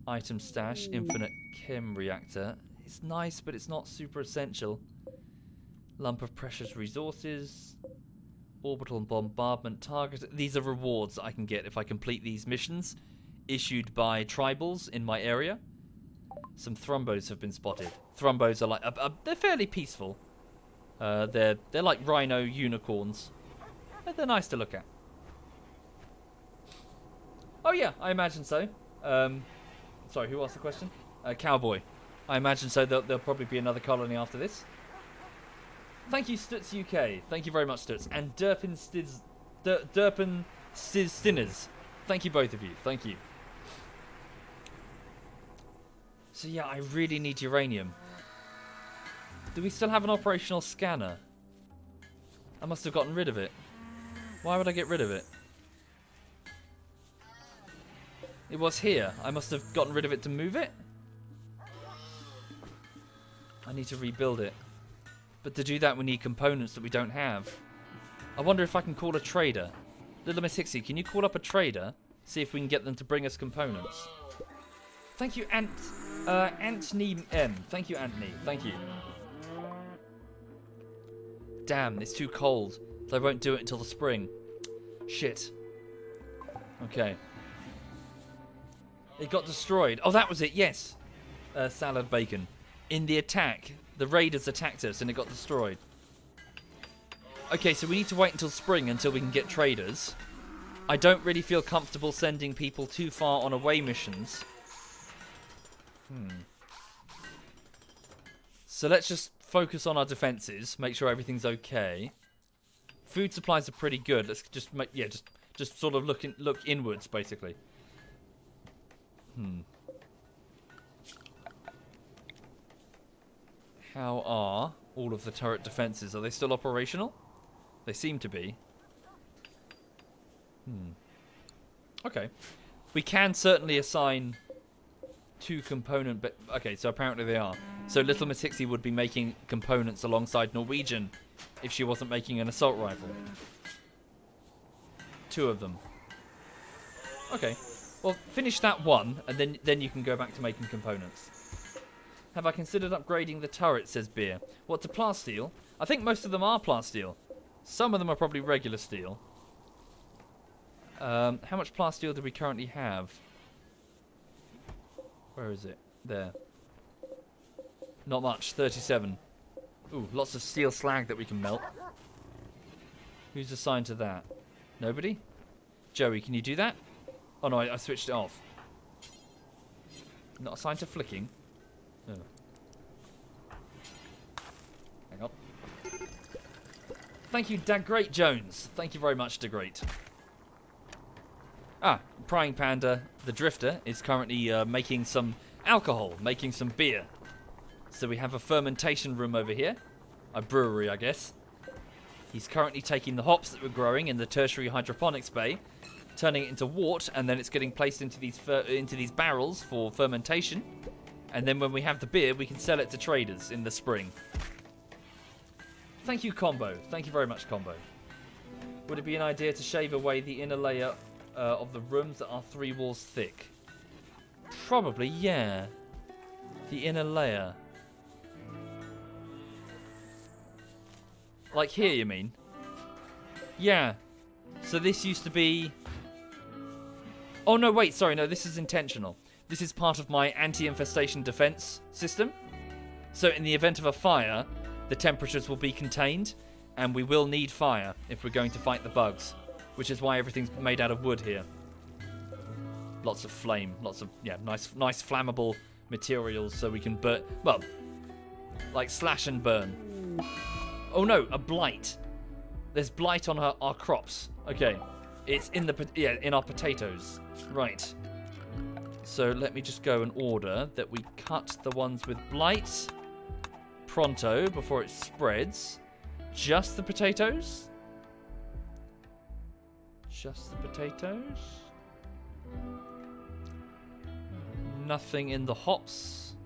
Item stash, infinite chem reactor. It's nice, but it's not super essential. Lump of precious resources. Orbital bombardment target. These are rewards that I can get if I complete these missions issued by tribals in my area. Some thrumbos have been spotted. Thrumbos are like they're fairly peaceful. They're like rhino unicorns. But they're nice to look at. Oh yeah, I imagine so. Sorry, who asked the question? Cowboy. I imagine so. There'll probably be another colony after this. Thank you, Stutz UK. Thank you very much, Stutz. And Durpin Stinners. Thank you, both of you. Thank you. So yeah, I really need uranium. Do we still have an operational scanner? I must have gotten rid of it. Why would I get rid of it? It was here. I must have gotten rid of it to move it. I need to rebuild it. But to do that, we need components that we don't have. I wonder if I can call a trader. Little Miss Hixie, can you call up a trader? See if we can get them to bring us components. Thank you, Anthony M. Thank you, Anthony. Thank you. Damn, it's too cold. They won't do it until the spring. Shit. Okay. It got destroyed. Oh, that was it. Yes. Salad bacon. In the attack, the raiders attacked us and it got destroyed. Okay, so we need to wait until spring until we can get traders. I don't really feel comfortable sending people too far on away missions. So let's just focus on our defenses, make sure everything's okay. Food supplies are pretty good. Let's just make, yeah, just sort of look inwards, basically. How are all of the turret defenses? Are they still operational? They seem to be. Okay. We can certainly assign 2 component... Okay, so apparently they are. So Little Miss Hixie would be making components alongside Norwegian if she wasn't making an assault rifle. 2 of them. Okay. Well, finish that one, and then you can go back to making components. Have I considered upgrading the turret, says Beer. What, to plasteel? I think most of them are plasteel. Some of them are probably regular steel. How much plasteel do we currently have? Where is it? There. Not much. 37. Ooh, lots of steel slag that we can melt. Who's assigned to that? Nobody? Joey, can you do that? Oh no, I switched it off. Not assigned to flicking. Oh. Hang on. Thank you, Dagreat Jones. Thank you very much, Dagreat. Ah, Prying Panda, the Drifter, is currently making some alcohol, making some beer. So we have a fermentation room over here. A brewery, I guess. He's currently taking the hops that we're growing in the tertiary hydroponics bay, turning it into wort, and then it's getting placed into these barrels for fermentation. And then when we have the beer, we can sell it to traders in the spring. Thank you, Combo. Thank you very much, Combo. Would it be an idea to shave away the inner layer of the rooms that are 3 walls thick? Probably, yeah. The inner layer. Like here, you mean? Yeah. So this used to be... Oh, no, wait, sorry, no, this is intentional. This is part of my anti-infestation defense system. So in the event of a fire, the temperatures will be contained, and we will need fire if we're going to fight the bugs, which is why everything's made out of wood here. Lots of flame, lots of, yeah, nice flammable materials so we can burn, well, like slash and burn. Oh no, a blight. There's blight on our crops. Okay, it's in in our potatoes. Right. So let me just go and order that we cut the ones with blight pronto before it spreads. Just the potatoes? Just the potatoes? Nothing in the hops.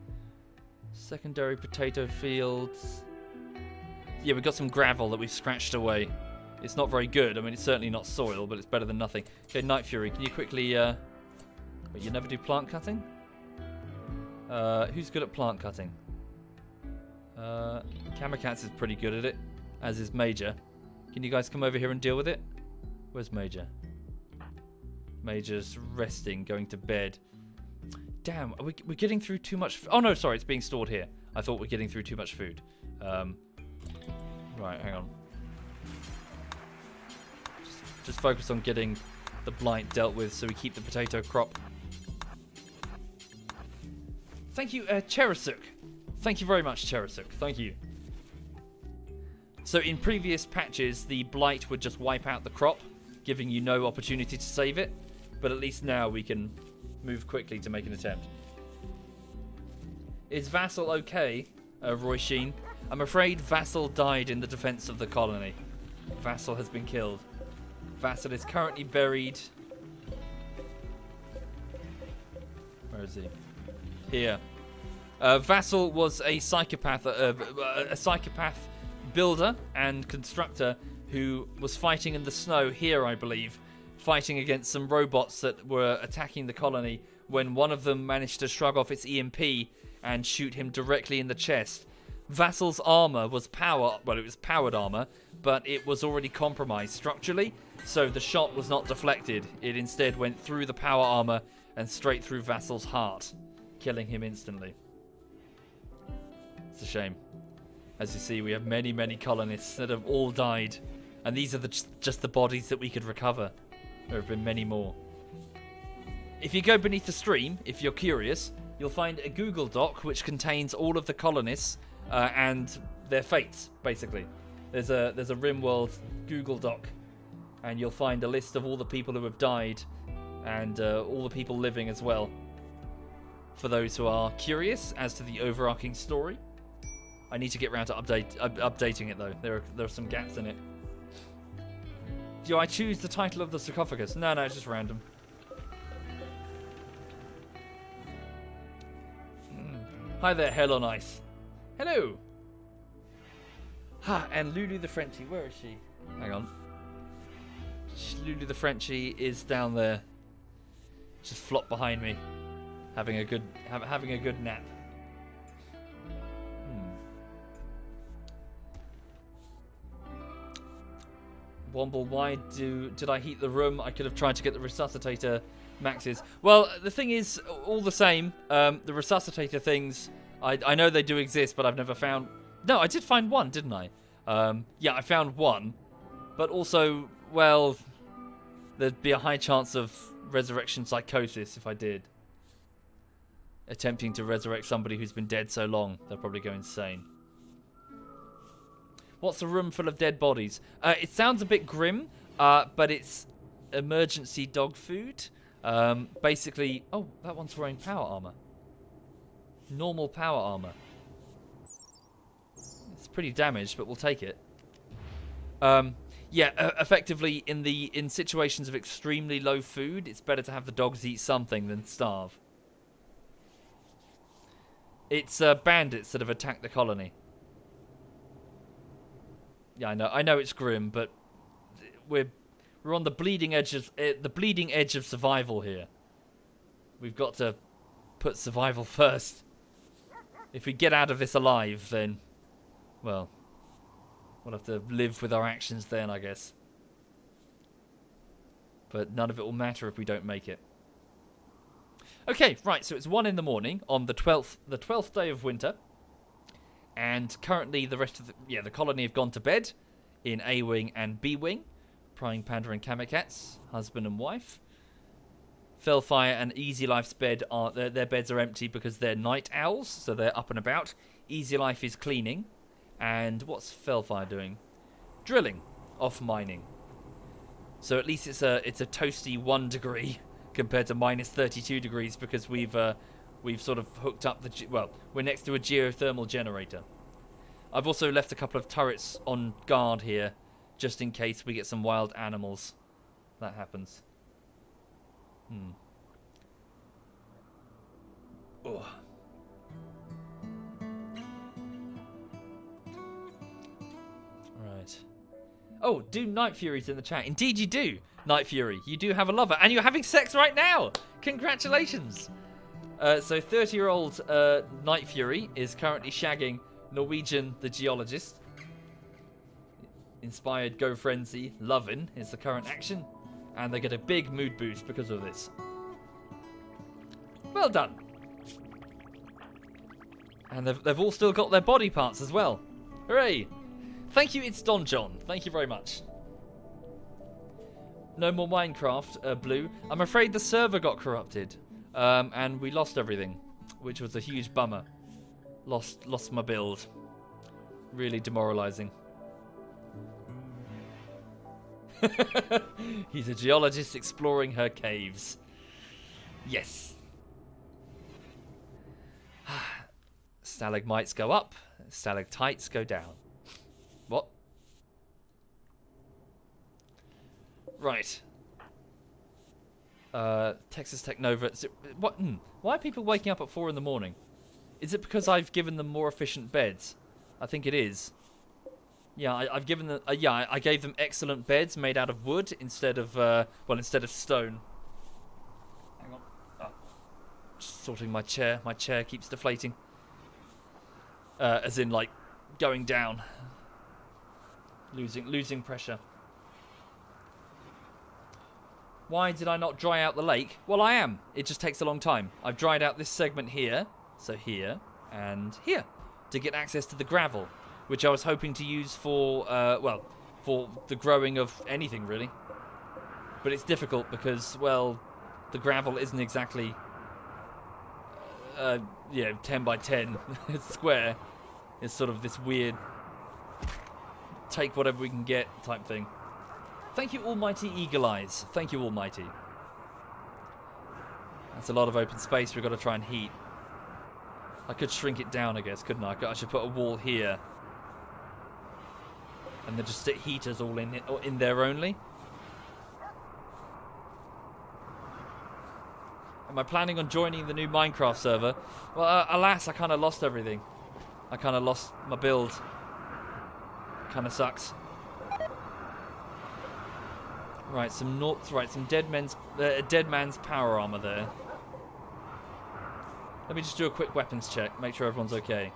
Secondary potato fields. Yeah, we've got some gravel that we've scratched away. It's not very good. I mean, it's certainly not soil, but it's better than nothing. Okay, Night Fury, can you quickly... Wait, you never do plant cutting? Who's good at plant cutting? Kamikatsu is pretty good at it, as is Major. Can you guys come over here and deal with it? Where's Major? Major's resting, going to bed. Damn, we're getting through too much... Oh, no, sorry, it's being stored here. I thought we're getting through too much food. Right, hang on. Just focus on getting the blight dealt with so we keep the potato crop. Thank you, Cherasuk. Thank you very much, Cherasuk. Thank you. So in previous patches, the blight would just wipe out the crop, giving you no opportunity to save it. But at least now we can move quickly to make an attempt. Is Vassal okay, Roy Sheen? I'm afraid Vassal died in the defense of the colony. Vassal has been killed. Vassal is currently buried... Where is he? Here. Vassal was a psychopath builder and constructor who was fighting in the snow here, I believe, fighting against some robots that were attacking the colony when one of them managed to shrug off its EMP and shoot him directly in the chest. Vassal's armor was it was powered armor, but it was already compromised structurally, so the shot was not deflected. It instead went through the power armor and straight through Vassal's heart, killing him instantly. It's a shame. As you see, we have many, many colonists that have all died, and these are just the bodies that we could recover. There have been many more. If you go beneath the stream, if you're curious, you'll find a Google Doc which contains all of the colonists and their fates, basically. There's a Rimworld Google Doc, and you'll find a list of all the people who have died and all the people living as well. For those who are curious as to the overarching story. I need to get around to updating it, though. There are some gaps in it. Do I choose the title of the sarcophagus? No, it's just random. Hi there, Hell on Ice. Hello. Ha, and Lulu the Frenchie, where is she? Hang on. Lulu the Frenchie is down there. Just flopped behind me, having a good nap. Womble, why did I heat the room? I could have tried to get the resuscitator maxes. Well, the thing is, all the same, the resuscitator things, I know they do exist, but I've never found... No, I did find one, didn't I? Yeah, I found one. But also, well, there'd be a high chance of resurrection psychosis if I did. Attempting to resurrect somebody who's been dead so long, they'll probably go insane. What's a room full of dead bodies? It sounds a bit grim, but it's emergency dog food. Basically... Oh, that one's wearing power armor. Normal power armor. It's pretty damaged, but we'll take it. Yeah, effectively, in situations of extremely low food, it's better to have the dogs eat something than starve. It's bandits that have attacked the colony. Yeah, I know it's grim, but we're on the bleeding edge of survival here. We've got to put survival first. If we get out of this alive, then, well, we'll have to live with our actions then, I guess. But none of it will matter if we don't make it. Okay, right. So it's 1 in the morning on the 12th day of winter. And currently the rest of the colony have gone to bed in A Wing and B Wing. Prying Panda and Kamikatsu, husband and wife. Fellfire and Easy Life's bed their beds are empty because they're night owls, so they're up and about. Easy Life is cleaning. And what's Fellfire doing? Drilling off mining. So at least it's a toasty 1 degree compared to minus 32 degrees because we've sort of hooked up we're next to a geothermal generator. I've also left a couple of turrets on guard here, just in case we get some wild animals. That happens. Oh. Right. Oh, do Night Fury's in the chat. Indeed you do, Night Fury. You do have a lover, and you're having sex right now. Congratulations. So 30-year-old Night Fury is currently shagging Norwegian the geologist. Inspired Go Frenzy lovin' is the current action. And they get a big mood boost because of this. Well done. And they've all still got their body parts as well. Hooray. Thank you, it's Don John. Thank you very much. No more Minecraft, Blue. I'm afraid the server got corrupted. And we lost everything, which was a huge bummer. Lost my build. Really demoralizing. He's a geologist exploring her caves. Yes. Stalagmites go up, stalactites go down. What? Right. Texas Tech Nova. What? Why are people waking up at 4 in the morning? Is it because I've given them more efficient beds? I think it is. Yeah, I've given them. Yeah, I gave them excellent beds made out of wood instead of instead of stone. Hang on. Oh. Just sorting my chair. My chair keeps deflating. As in, like, going down. Losing pressure. Why did I not dry out the lake? Well, I am. It just takes a long time. I've dried out this segment here, so here, and here, to get access to the gravel, which I was hoping to use for, for the growing of anything, really. But it's difficult because, well, the gravel isn't exactly, 10 by 10. It's square. It's sort of this weird take whatever we can get type thing. Thank you, Almighty Eagle Eyes. Thank you, Almighty. That's a lot of open space we've got to try and heat. I could shrink it down, I guess, couldn't I? I should put a wall here. And then just stick heaters all in there only. Am I planning on joining the new Minecraft server? Well, alas, I kind of lost everything. I kind of lost my build. Kind of sucks. Right, some dead man's power armor there. Let me just do a quick weapons check, make sure everyone's okay.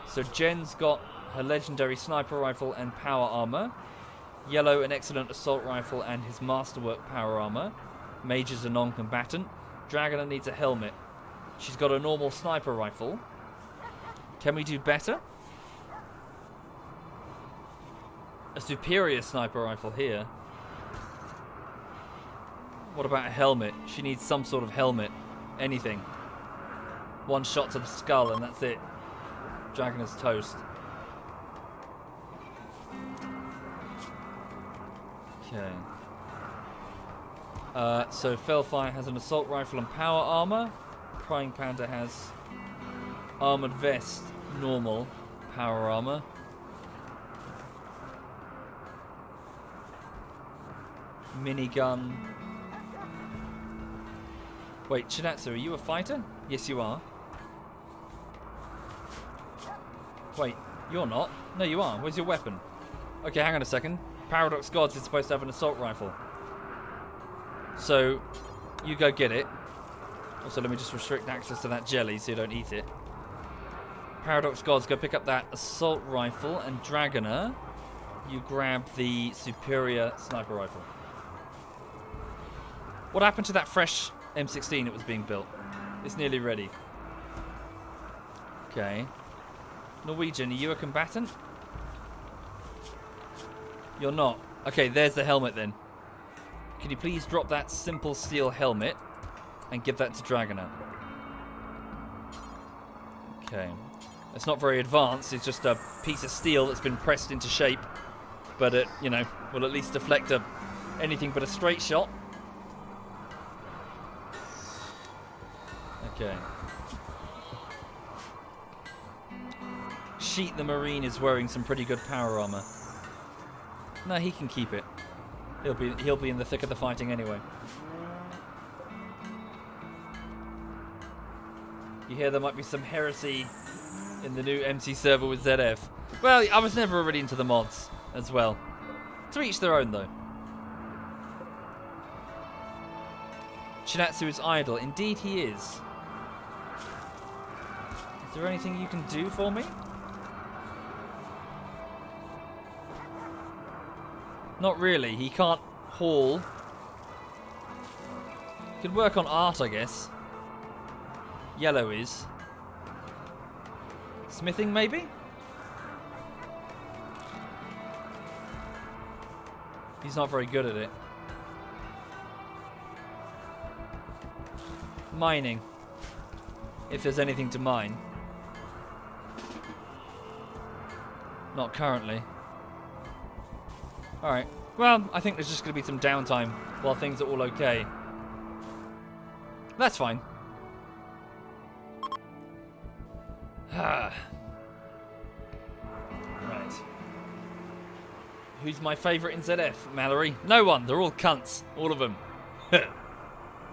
So Jen's got her legendary sniper rifle and power armor. Yellow, an excellent assault rifle and his masterwork power armor. Mage is a non-combatant. Dragoner needs a helmet. She's got a normal sniper rifle. Can we do better? A superior sniper rifle here. What about a helmet? She needs some sort of helmet. Anything. One shot to the skull and that's it. Dragoner's toast. Okay. So Fellfire has an assault rifle and power armor. Prying Panda has armored vest, normal, power armor. Minigun. Wait, Chinatsu, are you a fighter? Yes, you are. Wait, you're not? No, you are. Where's your weapon? Okay, hang on a second. Paradox Gods is supposed to have an assault rifle. So, you go get it. Also, let me just restrict access to that jelly so you don't eat it. Paradox Gods, go pick up that assault rifle. And Dragoner, you grab the superior sniper rifle. What happened to that fresh M16 that was being built? It's nearly ready. Okay. Norwegian, are you a combatant? You're not. Okay, there's the helmet then. Can you please drop that simple steel helmet and give that to Dragoner? Okay. It's not very advanced. It's just a piece of steel that's been pressed into shape. But it, you know, will at least deflect anything but a straight shot. Okay. Sheet the Marine is wearing some pretty good power armor. No, he can keep it. He'll be in the thick of the fighting anyway. You hear there might be some heresy in the new MC server with ZF. Well, I was never really into the mods as well. To each their own, though. Shinatsu is idle. Indeed he is. Is there anything you can do for me? Not really. He can't haul. He could work on art, I guess. Yellow is. Smithing, maybe? He's not very good at it. Mining. If there's anything to mine. Not currently. Alright. Well, I think there's just going to be some downtime while things are all okay. That's fine. Right. Who's my favourite in ZF, Mallory? No one. They're all cunts. All of them.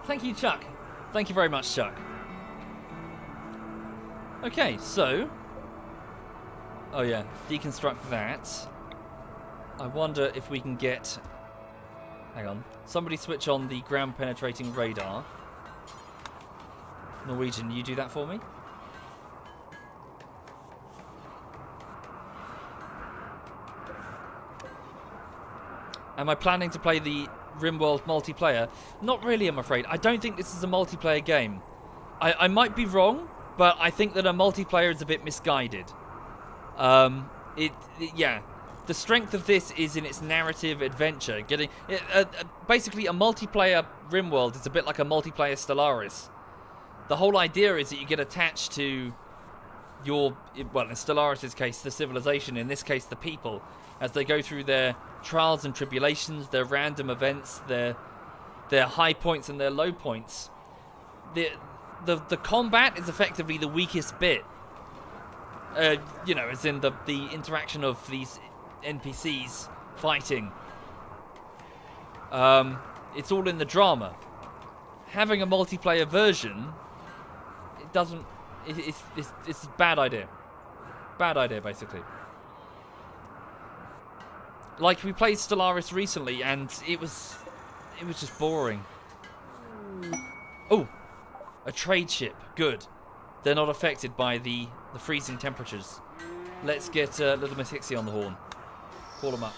Thank you, Chuck. Thank you very much, Chuck. Okay, so... Oh yeah, deconstruct that. I wonder if we can get... Hang on. Somebody switch on the ground penetrating radar. Norwegian, you do that for me? Am I planning to play the Rimworld multiplayer? Not really, I'm afraid. I don't think this is a multiplayer game. I might be wrong, but I think that a multiplayer is a bit misguided. Yeah. The strength of this is in its narrative adventure. Basically, a multiplayer Rimworld is a bit like a multiplayer Stellaris. The whole idea is that you get attached to your, well, in Stellaris' case, the civilization, in this case, the people, as they go through their trials and tribulations, their random events, their high points and their low points. The combat is effectively the weakest bit. You know, as in the interaction of these NPCs fighting. It's all in the drama. Having a multiplayer version, it doesn't. It's a bad idea. Bad idea, basically. Like, we played Stellaris recently, and it was just boring. Oh, a trade ship. Good. They're not affected by the freezing temperatures. Let's get Little Miss Hixie on the horn. Call them up.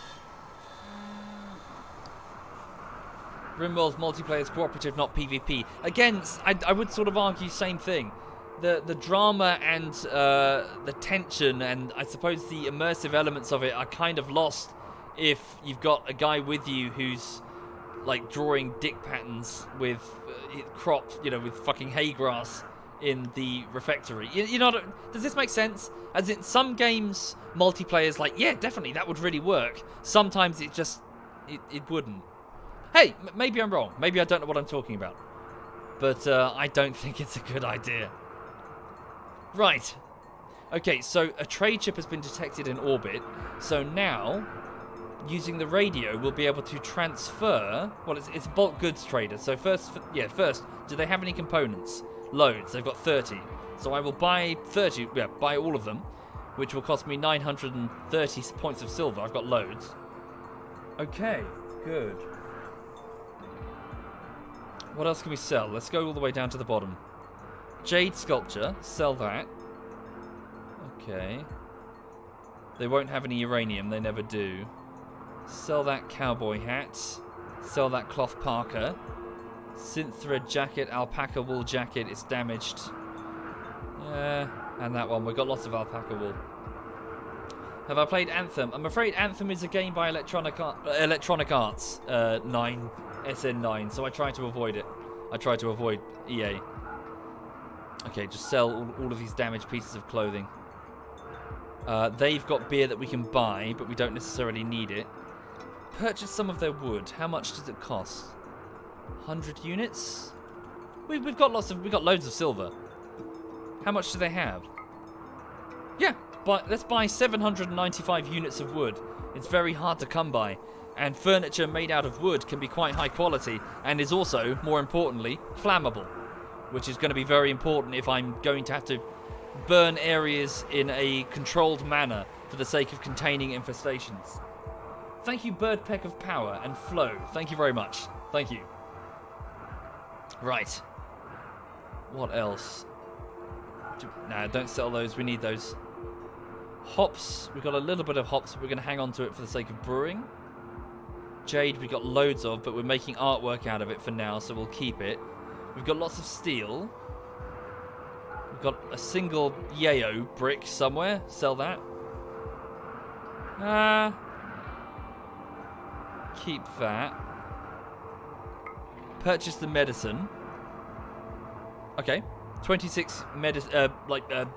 Rimworld's multiplayer is cooperative, not PvP. Again, I would sort of argue same thing. The drama and the tension and I suppose the immersive elements of it are kind of lost if you've got a guy with you who's like drawing dick patterns with crops, you know, with fucking hay grass in the refectory. You know, does this make sense? As in, some games, multiplayer's like, yeah, definitely, that would really work. Sometimes it just, it wouldn't. Hey, maybe I'm wrong. Maybe I don't know what I'm talking about. But I don't think it's a good idea. Right. Okay, so a trade ship has been detected in orbit. So now, using the radio, we'll be able to transfer... Well, it's a bulk goods trader. So first, do they have any components? Loads. They've got 30. So I will buy 30, buy all of them, which will cost me 930 points of silver. I've got loads. Okay, good. What else can we sell? Let's go all the way down to the bottom. Jade sculpture. Sell that. Okay. They won't have any uranium. They never do. Sell that cowboy hat. Sell that cloth parka. Synth thread jacket. Alpaca wool jacket. It's damaged. Yeah. And that one. We've got lots of alpaca wool. Have I played Anthem? I'm afraid Anthem is a game by Electronic Arts 9. SN9, so I try to avoid it. I try to avoid EA. Okay, just sell all of these damaged pieces of clothing. They've got beer that we can buy, but we don't necessarily need it. Purchase some of their wood. How much does it cost? 100 units? We've got loads of silver. How much do they have? Yeah, let's buy 795 units of wood. It's very hard to come by. And furniture made out of wood can be quite high quality and is also, more importantly, flammable. Which is going to be very important if I'm going to have to burn areas in a controlled manner for the sake of containing infestations. Thank you, Birdpeck of Power and Flow. Thank you very much. Thank you. Right. What else? Nah, don't sell those. We need those. Hops. We've got a little bit of hops, but we're going to hang on to it for the sake of brewing. Jade we've got loads of, but we're making artwork out of it for now, so we'll keep it. We've got lots of steel. We've got a single yayo brick somewhere. Sell that. Keep that. Purchase the medicine. Okay. 26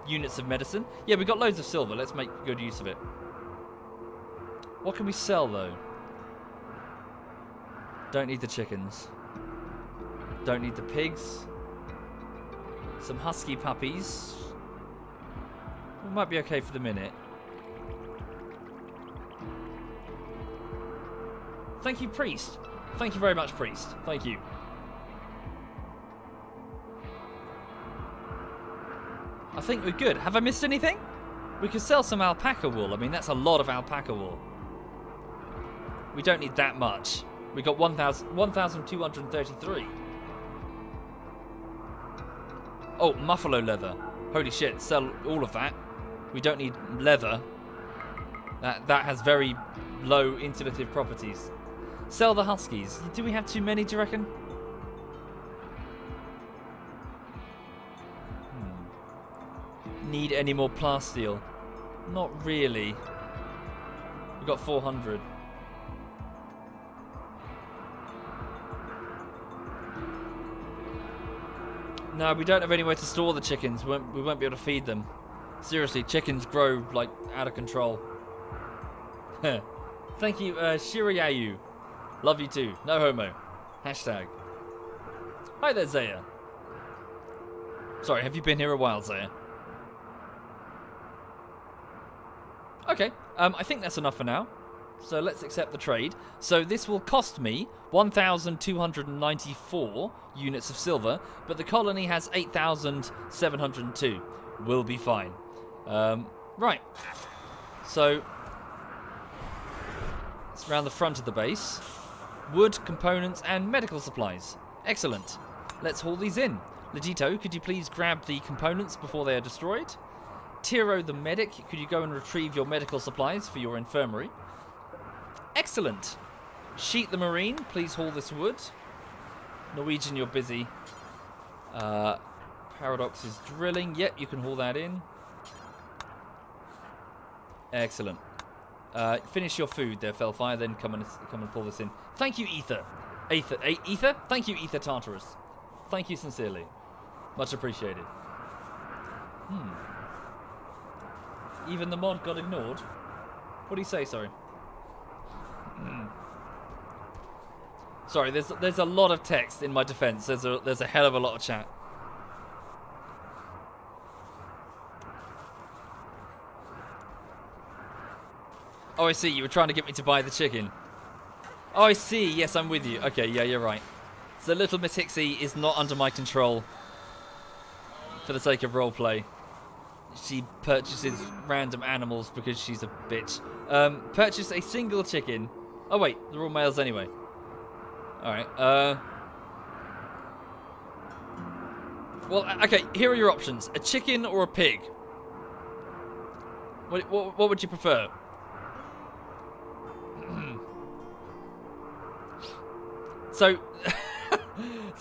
units of medicine. Yeah, we've got loads of silver. Let's make good use of it. What can we sell, though? Don't need the chickens. Don't need the pigs. Some husky puppies. We might be okay for the minute. Thank you, Priest. Thank you very much, Priest. Thank you. I think we're good. Have I missed anything? We could sell some alpaca wool. I mean, that's a lot of alpaca wool. We don't need that much. We got 1,233. Oh, muffalo leather. Holy shit, sell all of that. We don't need leather. That has very low insulative properties. Sell the huskies. Do we have too many, do you reckon? Need any more plasteel? Not really. We've got 400. No, we don't have anywhere to store the chickens. We won't be able to feed them. Seriously, chickens grow, like, out of control. Thank you, Shirayayu. Love you too. No homo. Hashtag. Hi there, Zaya. Sorry, have you been here a while, Zaya? Okay, I think that's enough for now. So let's accept the trade. So this will cost me 1,294 units of silver, but the colony has 8,702. We'll be fine. Right. So it's around the front of the base. Wood, components, and medical supplies. Excellent. Let's haul these in. Legito, could you please grab the components before they are destroyed? Tiro the medic, could you go and retrieve your medical supplies for your infirmary? Excellent. Sheet the marine, please haul this wood. Norwegian, you're busy. Paradox is drilling. Yep, you can haul that in. Excellent. Finish your food there, Fellfire, then come and pull this in. Thank you, Ether. Ether? Thank you, Ether Tartarus. Thank you sincerely. Much appreciated. Even the mod got ignored. What do you say, sorry? Sorry, there's a lot of text in my defense. There's a hell of a lot of chat. Oh, I see. You were trying to get me to buy the chicken. Oh, I see. Yes, I'm with you. Okay, yeah, you're right. So little Miss Hixie is not under my control for the sake of roleplay. She purchases random animals because she's a bitch. Purchase a single chicken. Oh, wait. They're all males anyway. Alright. Well, okay. Here are your options. A chicken or a pig? What would you prefer? So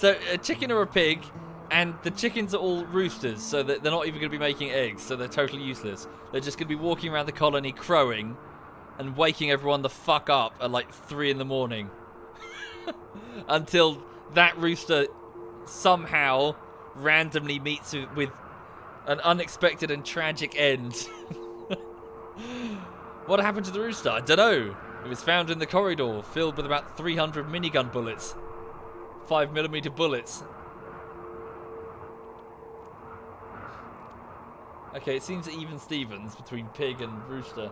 a chicken or a pig, and the chickens are all roosters, so that they're not even going to be making eggs, so they're totally useless. They're just going to be walking around the colony crowing and waking everyone the fuck up at like 3 in the morning. Until that rooster somehow randomly meets with an unexpected and tragic end. What happened to the rooster? I don't know. It was found in the corridor, filled with about 300 minigun bullets. 5mm bullets. Okay, it seems even Stevens between pig and rooster.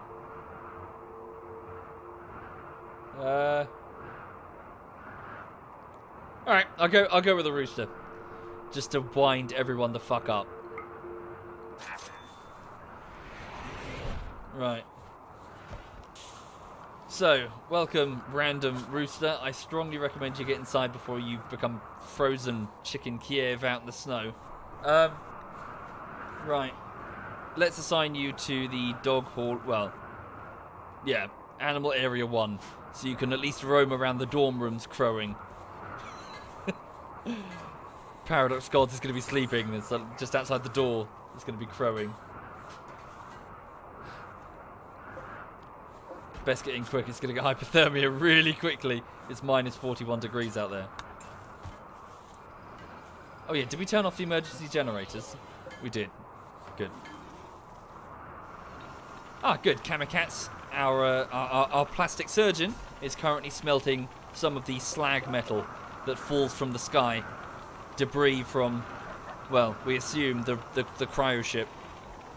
Alright, I'll go with the rooster. Just to wind everyone the fuck up. Right. So, welcome, random rooster. I strongly recommend you get inside before you become frozen chicken Kiev out in the snow. Right. Let's assign you to the dog hall. Well, yeah, animal area 1. So you can at least roam around the dorm rooms crowing. Paradox Gods is going to be sleeping. It's just outside the door. It's going to be crowing. Best get in quick. It's going to get hypothermia really quickly. It's minus 41 degrees out there. Oh yeah, did we turn off the emergency generators? We did. Good. Ah, good. Kamikat's, our plastic surgeon, is currently smelting some of the slag metal that falls from the sky. Debris from, well, we assume the cryo ship.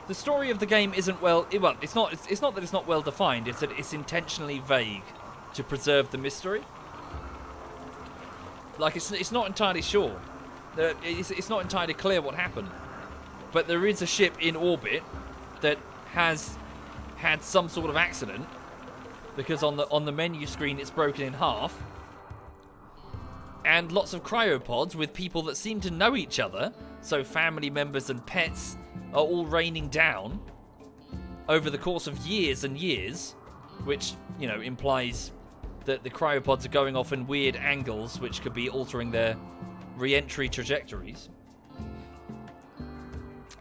The story of the game isn't it's not that it's not well defined, it's that it's intentionally vague to preserve the mystery. Like, it's not entirely sure. It's not entirely clear what happened. But there is a ship in orbit that has had some sort of accident, because on the menu screen it's broken in half. And lots of cryopods with people that seem to know each other, so family members and pets are all raining down over the course of years and years, which, you know, implies that the cryopods are going off in weird angles, which could be altering their re-entry trajectories.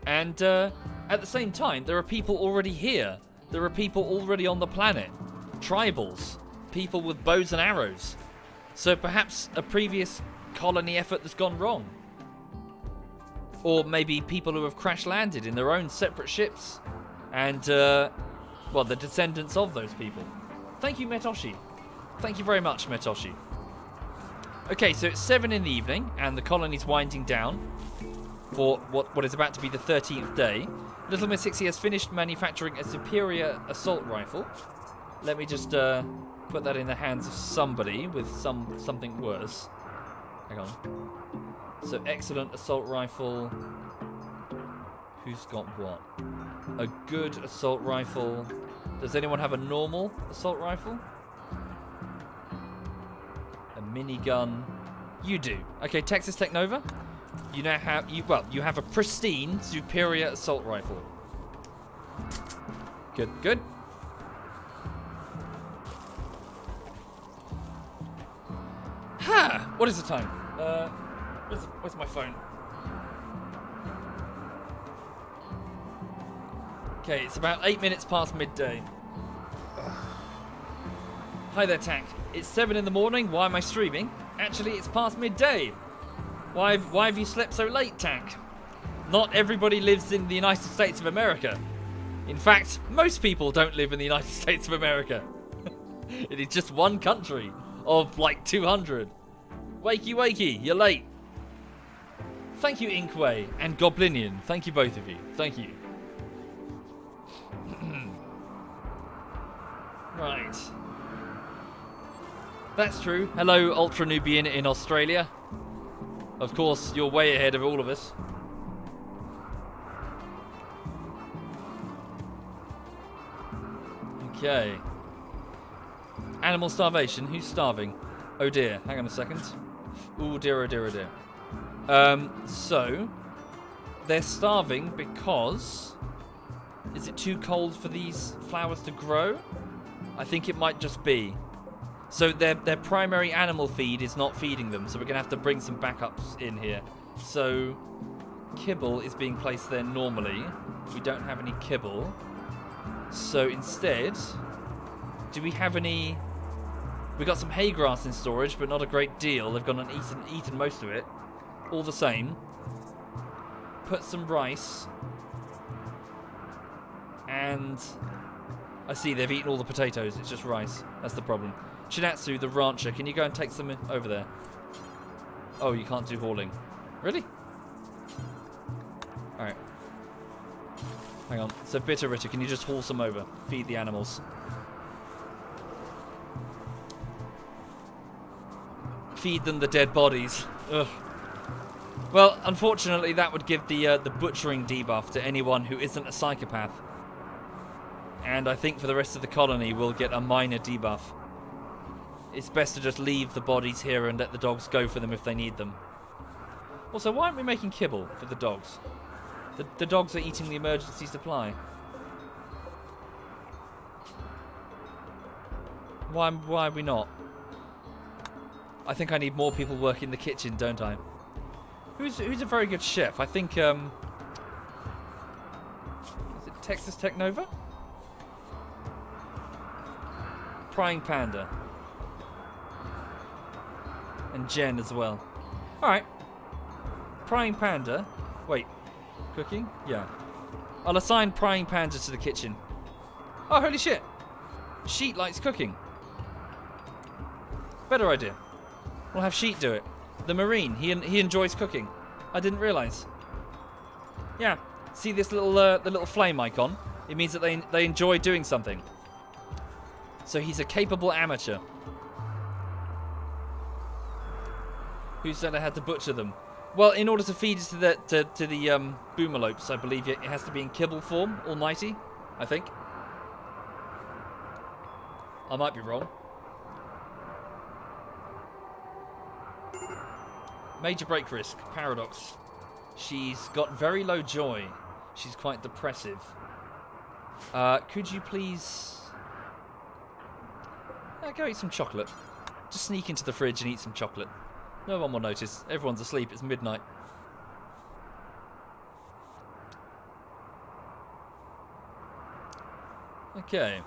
And at the same time, there are people already here. There are people already on the planet. Tribals. People with bows and arrows. So perhaps a previous colony effort that's gone wrong. Or maybe people who have crash-landed in their own separate ships. And, well, the descendants of those people. Thank you, Metoshi. Thank you very much, Metoshi. Okay, so it's 7 in the evening, and the colony's winding down for what is about to be the 13th day. Little Miss 60 has finished manufacturing a superior assault rifle. Let me just put that in the hands of somebody with something worse. Hang on. So, excellent assault rifle. Who's got what? A good assault rifle. Does anyone have a normal assault rifle? A minigun. You do. Okay, Texas Technova. You now have you have a pristine superior assault rifle. Good, good. Ha! What is the time? Where's my phone? Okay, it's about 8 minutes past midday. Hi there, Tack. It's 7 in the morning. Why am I streaming? Actually, it's past midday. Why have you slept so late, Tack? Not everybody lives in the United States of America. In fact, most people don't live in the United States of America. It is just one country of like 200. Wakey, wakey, you're late. Thank you, Inkway and Goblinian. Thank you, both of you. Thank you. Right. That's true. Hello, Ultra Nubian in Australia. Of course, you're way ahead of all of us. Okay. Animal starvation. Who's starving? Oh dear. Hang on a second. Oh dear, oh dear, oh dear. So, they're starving because... Is it too cold for these flowers to grow? I think it might just be. So their primary animal feed is not feeding them, so we're going to have to bring some backups in here. So kibble is being placed there normally. We don't have any kibble. So instead, do we have any... We got some hay grass in storage, but not a great deal. They've gone and eaten most of it. All the same, put some rice. And I see they've eaten all the potatoes. It's just rice. That's the problem. Chinatsu, the rancher, can you go and take some over there? Oh, you can't do hauling. Really? Alright. Hang on. So, Bitter Ritter, can you just haul some over? Feed the animals. Feed them the dead bodies. Ugh. Well, unfortunately, that would give the butchering debuff to anyone who isn't a psychopath. And I think for the rest of the colony, we'll get a minor debuff. It's best to just leave the bodies here and let the dogs go for them if they need them. Also, why aren't we making kibble for the dogs? The dogs are eating the emergency supply. Why are we not? I think I need more people working in the kitchen, don't I? Who's a very good chef? I think, is it Texas Tech Nova? Prying Panda. And Jen as well. Alright. Prying Panda. Wait. Cooking? Yeah. I'll assign Prying Panda to the kitchen. Oh, holy shit. Sheet likes cooking. Better idea. We'll have Sheet do it. The Marine, he enjoys cooking. I didn't realise. Yeah. See this little the little flame icon? It means that they enjoy doing something. So he's a capable amateur. Who said I had to butcher them? Well, in order to feed it to the boomalopes, I believe it has to be in kibble form, almighty, I think. I might be wrong. Major break risk, paradox. She's got very low joy. She's quite depressive. Could you please... go eat some chocolate. Just sneak into the fridge and eat some chocolate. No one will notice. Everyone's asleep. It's midnight. Okay.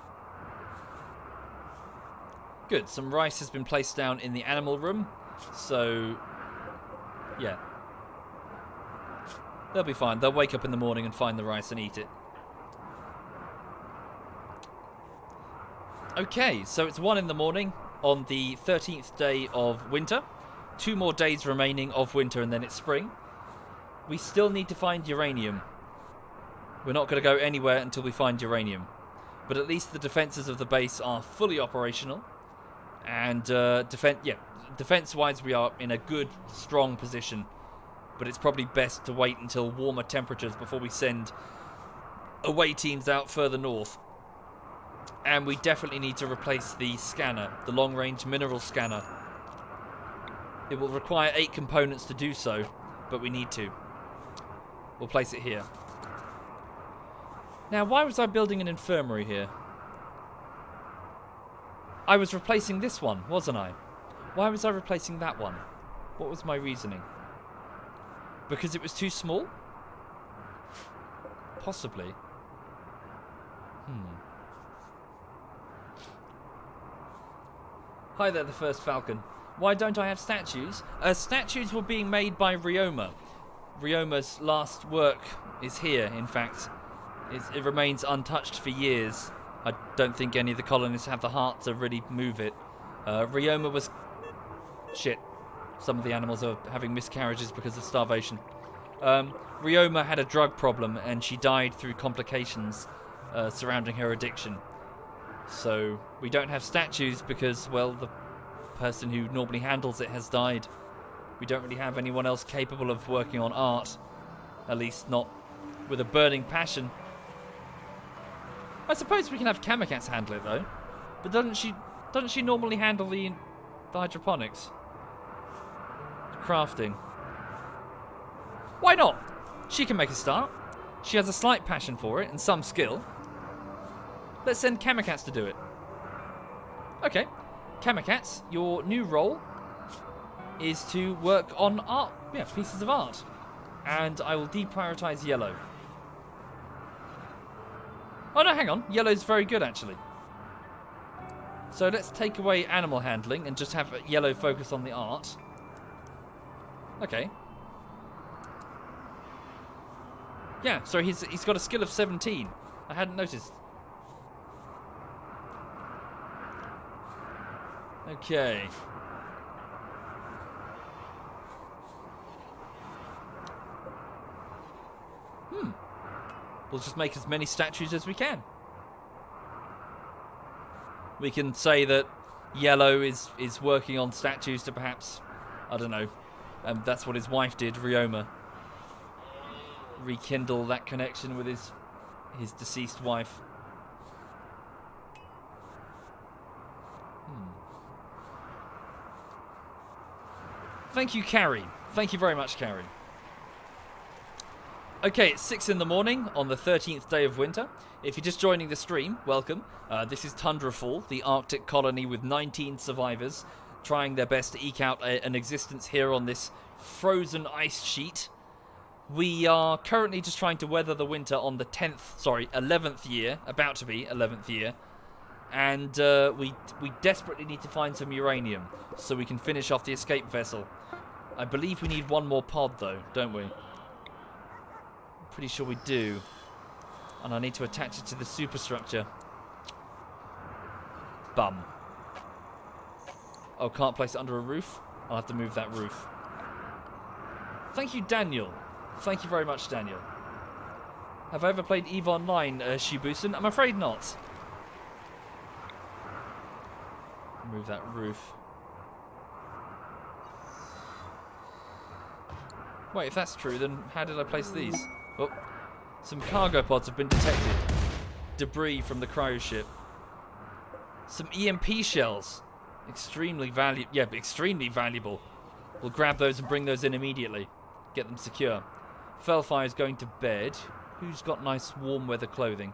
Good. Some rice has been placed down in the animal room. So, yeah. They'll be fine. They'll wake up in the morning and find the rice and eat it. Okay, so it's 1 in the morning on the 13th day of winter. 2 more days remaining of winter and then it's spring. We still need to find uranium. We're not going to go anywhere until we find uranium. But at least the defences of the base are fully operational. And defence-wise we are in a good, strong position. But it's probably best to wait until warmer temperatures before we send away teams out further north. And we definitely need to replace the scanner, the long-range mineral scanner. It will require 8 components to do so, but we need to. We'll place it here. Now, why was I building an infirmary here? I was replacing this one, wasn't I? Why was I replacing that one? What was my reasoning? Because it was too small? Possibly. Hi there, the first Falcon. Why don't I have statues? Statues were being made by Ryoma. Ryoma's last work is here, in fact. It remains untouched for years. I don't think any of the colonists have the heart to really move it. Ryoma was... Shit. Some of the animals are having miscarriages because of starvation. Ryoma had a drug problem and she died through complications surrounding her addiction. So we don't have statues because, well, the person who normally handles it has died. We don't really have anyone else capable of working on art. At least not with a burning passion. I suppose we can have Kamikatsu handle it though. But doesn't she normally handle the hydroponics? Crafting. Why not? She can make a start. She has a slight passion for it and some skill. Let's send Kamikatsu to do it. Okay. Kamikatsu, your new role is to work on art, pieces of art. And I will deprioritize yellow. Oh no, hang on. Yellow's very good actually. So let's take away animal handling and just have yellow focus on the art. Okay. Yeah, so he's got a skill of 17. I hadn't noticed. Okay. we'll just make as many statues as we can. We can say that Yellow is working on statues to perhaps, I don't know, that's what his wife did, Ryoma. Rekindle that connection with his deceased wife. Thank you, Carrie. Thank you very much, Carrie. Okay, it's 6 in the morning on the 13th day of winter. If you're just joining the stream, welcome. This is Tundrafall, the Arctic colony with 19 survivors trying their best to eke out an existence here on this frozen ice sheet. We are currently just trying to weather the winter on the 11th year, about to be 11th year. And we desperately need to find some uranium so we can finish off the escape vessel. I believe we need one more pod though, don't we? Pretty sure we do. And I need to attach it to the superstructure. Bum. Oh, can't place it under a roof? I'll have to move that roof. Thank you, Daniel. Thank you very much, Daniel. Have I ever played EVE Online, Shibusen? I'm afraid not. Move that roof. Wait, if that's true, then how did I place these? Oh, some cargo pods have been detected. Debris from the cryo ship. Some EMP shells. Extremely valuable. We'll grab those and bring those in immediately. Get them secure. Fellfire's going to bed. Who's got nice warm weather clothing?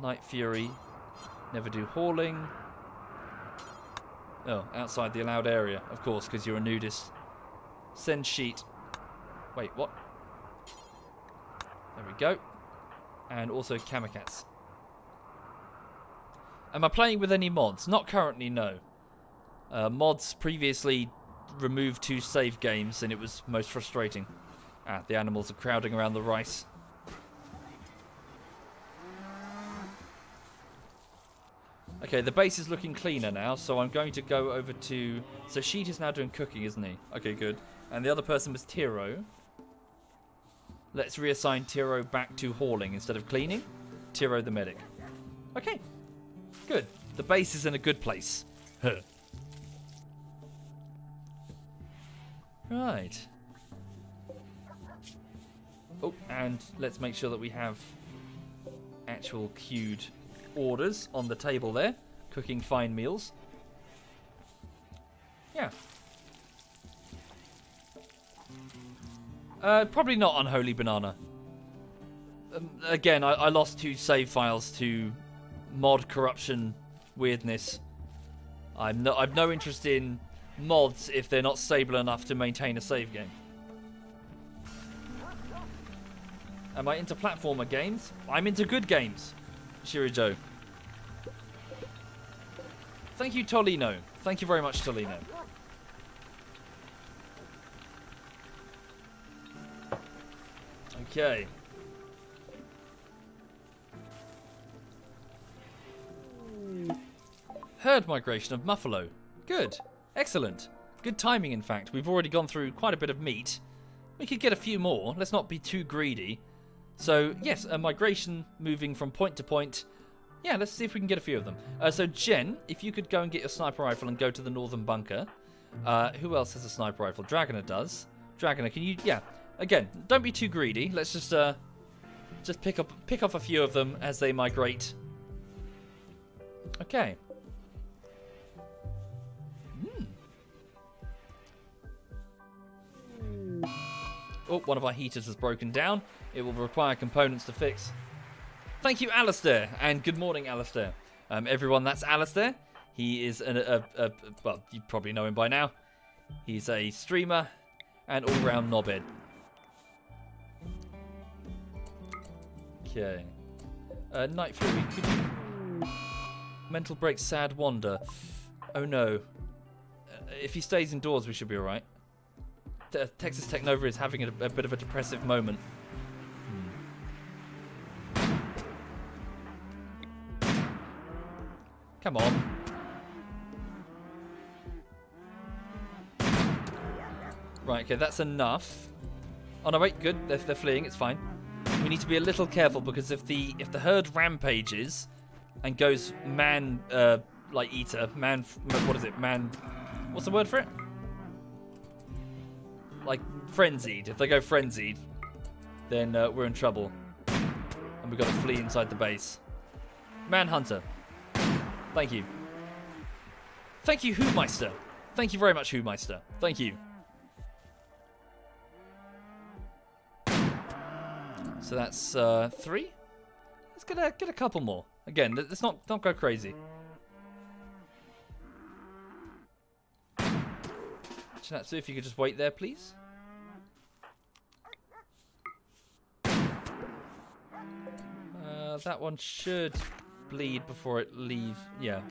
Night Fury. Never do hauling. Oh, outside the allowed area, of course, because you're a nudist. Send sheet. Wait, what? There we go. And also Kamikats. Am I playing with any mods? Not currently, no. Mods previously removed 2 save games, and it was most frustrating. Ah, the animals are crowding around the rice. Okay, the base is looking cleaner now, so I'm going to go over to... So Sheet is now doing cooking, isn't he? Okay, good. And the other person was Tiro. Let's reassign Tiro back to hauling instead of cleaning. Tiro the medic. Okay, good. The base is in a good place. Huh. Right. Oh, and let's make sure that we have actual queued orders on the table there. Cooking fine meals. Yeah. Probably not Unholy Banana. Again, I lost 2 save files to mod corruption weirdness. I've no interest in mods if they're not stable enough to maintain a save game. Am I into platformer games? I'm into good games. Shirijo. Thank you, Tolino. Thank you very much, Tolino. Okay. Herd migration of Muffalo. Good. Excellent. Good timing, in fact. We've already gone through quite a bit of meat. We could get a few more. Let's not be too greedy. So, yes, a migration moving from point to point. Yeah, let's see if we can get a few of them. So, Jen, if you could go and get your sniper rifle and go to the northern bunker. Who else has a sniper rifle? Dragoner does. Dragoner, can you... Yeah. Again, don't be too greedy. Let's just pick off a few of them as they migrate. Okay. Oh, one of our heaters has broken down. It will require components to fix. Thank you, Alistair, and good morning, Alistair. Everyone, that's Alistair. He is well, you probably know him by now. He's a streamer and all-round knobhead. Okay. Night Fury, could you... Mental break, sad wander. Oh no. If he stays indoors, we should be alright. Texas Technova is having a bit of a depressive moment. Come on. Right, okay, that's enough. Oh no, wait, good. They're fleeing, it's fine. we need to be a little careful because if the herd rampages and goes man like eater, man, what is it? Man, what's the word for it? Like frenzied. If they go frenzied, then we're in trouble. And we've got to flee inside the base. Manhunter. Thank you. Thank you, Hoomeister. Thank you very much, Hoomeister. Thank you. So that's 3. Let's get a couple more. Again, let's not go crazy. Chinatsu, if you could just wait there, please. That one should bleed before it leaves. Yeah.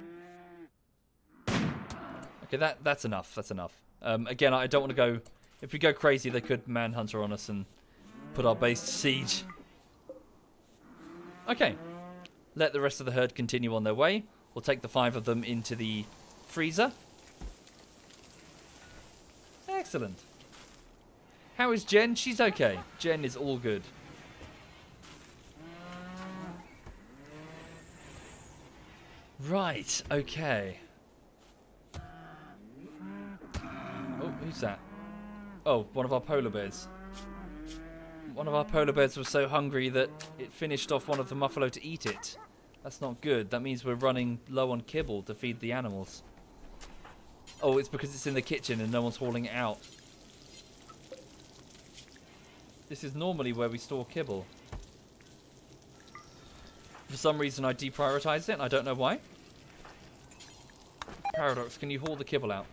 Okay, that's enough. That's enough. Again, I don't want to go... If we go crazy, they could manhunter on us and put our base to siege. Okay. Let the rest of the herd continue on their way. We'll take the 5 of them into the freezer. Excellent. How is Jen? She's okay. Jen is all good. Right, okay. Oh, who's that? Oh, one of our polar bears. One of our polar bears was so hungry that it finished off one of the muffalo to eat it. That's not good. That means we're running low on kibble to feed the animals. Oh, it's because it's in the kitchen and no one's hauling it out. This is normally where we store kibble. For some reason I deprioritized it and I don't know why. Paradox, can you haul the kibble out?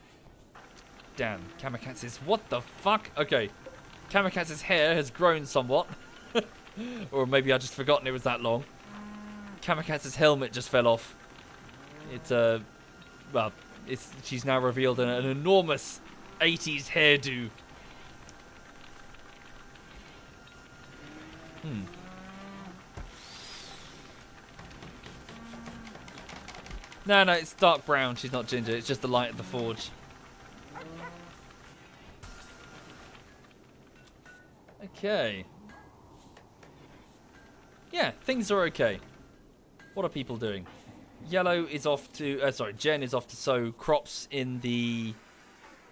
Damn, Kamikaze's... What the fuck? Okay. Kamikaze's hair has grown somewhat. Or maybe I just forgotten it was that long. Kamikaze's helmet just fell off. It's well, she's now revealed an enormous 80s hairdo. No, it's dark brown. She's not ginger. It's just the light of the forge. Okay. Yeah, things are okay. What are people doing? Yellow is off to... sorry, Jen is off to sow crops in the...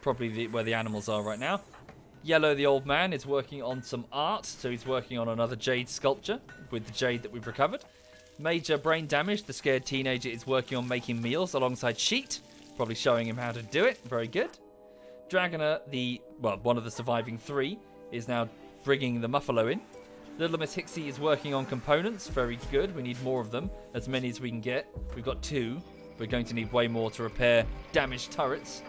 Probably where the animals are right now. Yellow, the old man, is working on some art. So he's working on another jade sculpture with the jade that we've recovered. Major brain damage. The scared teenager is working on making meals alongside Sheet. Probably showing him how to do it. Very good. Dragoner, one of the surviving 3, is now bringing the muffalo in. Little Miss Hixie is working on components. Very good. We need more of them. As many as we can get. We've got 2. We're going to need way more to repair damaged turrets.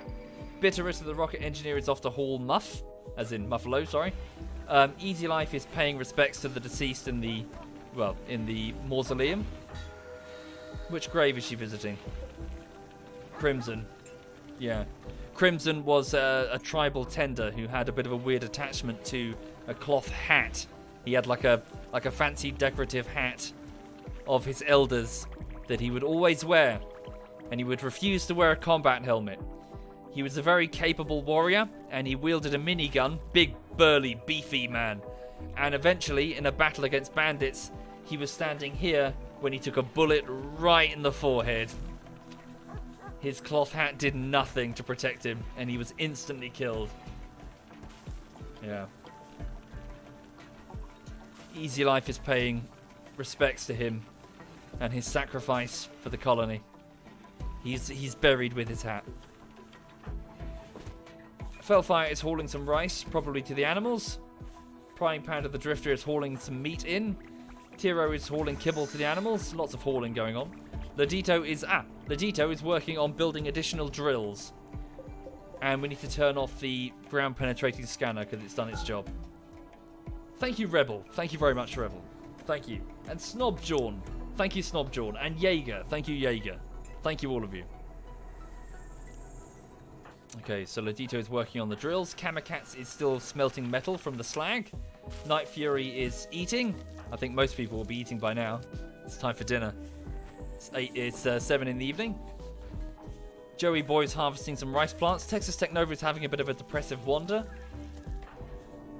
Bitterest of the rocket engineer is off to haul muff. As in muffalo, sorry. Easy Life is paying respects to the deceased in the... Well, in the mausoleum. Which grave is she visiting? Crimson. Yeah. Crimson was a tribal tender who had a bit of a weird attachment to a cloth hat. He had like a fancy decorative hat of his elders that he would always wear. And he would refuse to wear a combat helmet. He was a very capable warrior and he wielded a minigun. Big, burly, beefy man. And eventually, in a battle against bandits, he was standing here when he took a bullet right in the forehead. His cloth hat did nothing to protect him, and he was instantly killed. Yeah. Easy Life is paying respects to him and his sacrifice for the colony. He's buried with his hat. Fellfire is hauling some rice, probably to the animals. Prying Pan of the Drifter is hauling some meat in. Tiro is hauling kibble to the animals. Lots of hauling going on. Ladito is working on building additional drills. And we need to turn off the ground penetrating scanner because it's done its job. Thank you, Rebel. Thank you very much, Rebel. Thank you. And Snobjawn. Thank you, Snobjawn. And Jaeger. Thank you, Jaeger. Thank you, all of you. Okay, so Ladito is working on the drills. Kamikatz is still smelting metal from the slag. Night Fury is eating. I think most people will be eating by now. It's time for dinner. It's 7 in the evening. Joey Boy's harvesting some rice plants. Texas Technova is having a bit of a depressive wander.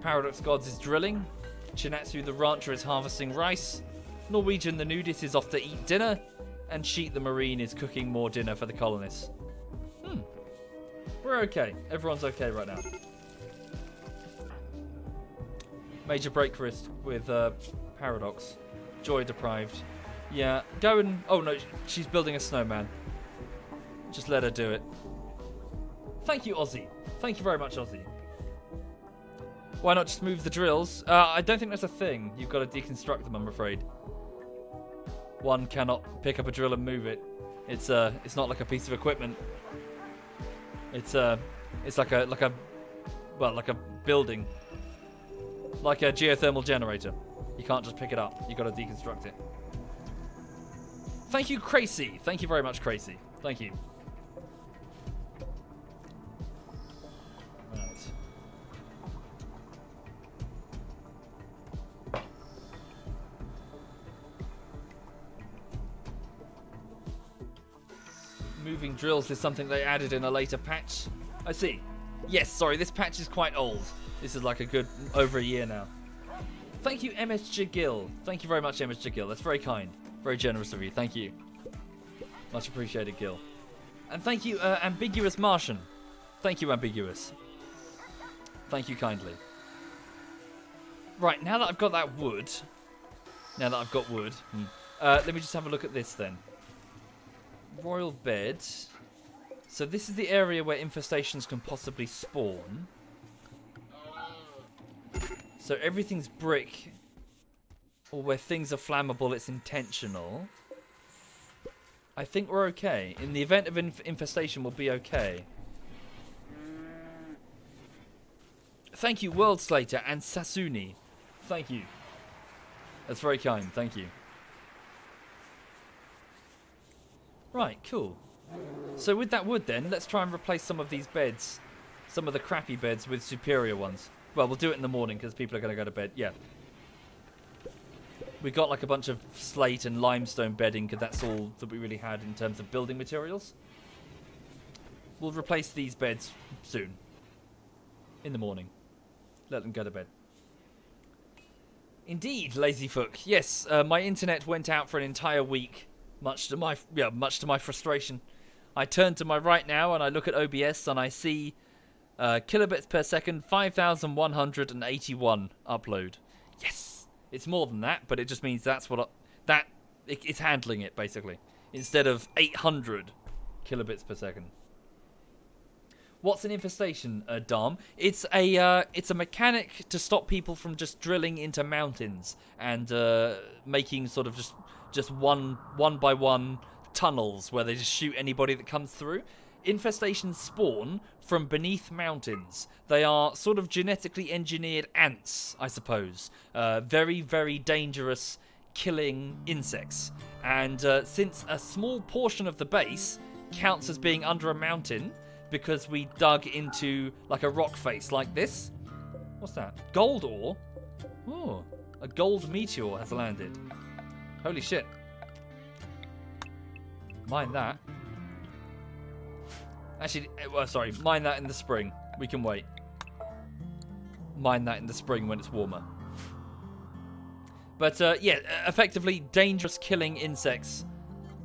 Paradox Gods is drilling. Chinatsu the rancher is harvesting rice. Norwegian the nudist is off to eat dinner. And Sheet the marine is cooking more dinner for the colonists. We're okay. Everyone's okay right now. Major break with Paradox. Joy deprived. Yeah, go and... Oh no, she's building a snowman. Just let her do it. Thank you, Ozzy. Thank you very much, Ozzy. Why not just move the drills? I don't think that's a thing. You've got to deconstruct them, I'm afraid. One cannot pick up a drill and move it. It's not like a piece of equipment. It's like a building. Like a geothermal generator. You can't just pick it up. You got to deconstruct it. Thank you, Crazy. Thank you very much, Crazy. Thank you. Right. Moving drills is something they added in a later patch. I see. Yes, sorry, this patch is quite old. This is like a good over a year now. Thank you, MSG Gill. Thank you very much, MSG Gill. That's very kind. Very generous of you. Thank you. Much appreciated, Gill. And thank you, Ambiguous Martian. Thank you, Ambiguous. Thank you kindly. Right, now that I've got that wood... let me just have a look at this then. Royal bed. So this is the area where infestations can possibly spawn. So everything's brick. Or where things are flammable, it's intentional. I think we're okay. In the event of infestation, we'll be okay. Thank you, World Slater and Sasuni. Thank you. That's very kind. Thank you. Right, cool. So with that wood then, let's try and replace some of these beds. Some of the crappy beds with superior ones. Well, we'll do it in the morning because people are going to go to bed. Yeah. We got like a bunch of slate and limestone bedding because that's all that we really had in terms of building materials. We'll replace these beds soon. In the morning. Let them go to bed. Indeed, Lazy Fook. Yes, my internet went out for an entire week. Much to my frustration. I turn to my right now and I look at OBS and I see kilobits per second, 5,181 upload. Yes, it's more than that, but it just means that's what it's handling it basically instead of 800 kilobits per second. What's an infestation, Dom? It's a mechanic to stop people from just drilling into mountains and making sort of just one by one tunnels where they just shoot anybody that comes through. Infestations spawn from beneath mountains. They are sort of genetically engineered ants, I suppose. Very, very dangerous killing insects. And since a small portion of the base counts as being under a mountain because we dug into like a rock face like this. What's that? Gold ore? Oh, a gold meteor has landed. Holy shit. Mine that. Actually, sorry, mine that in the spring. We can wait. Mine that in the spring when it's warmer. But yeah, effectively dangerous killing insects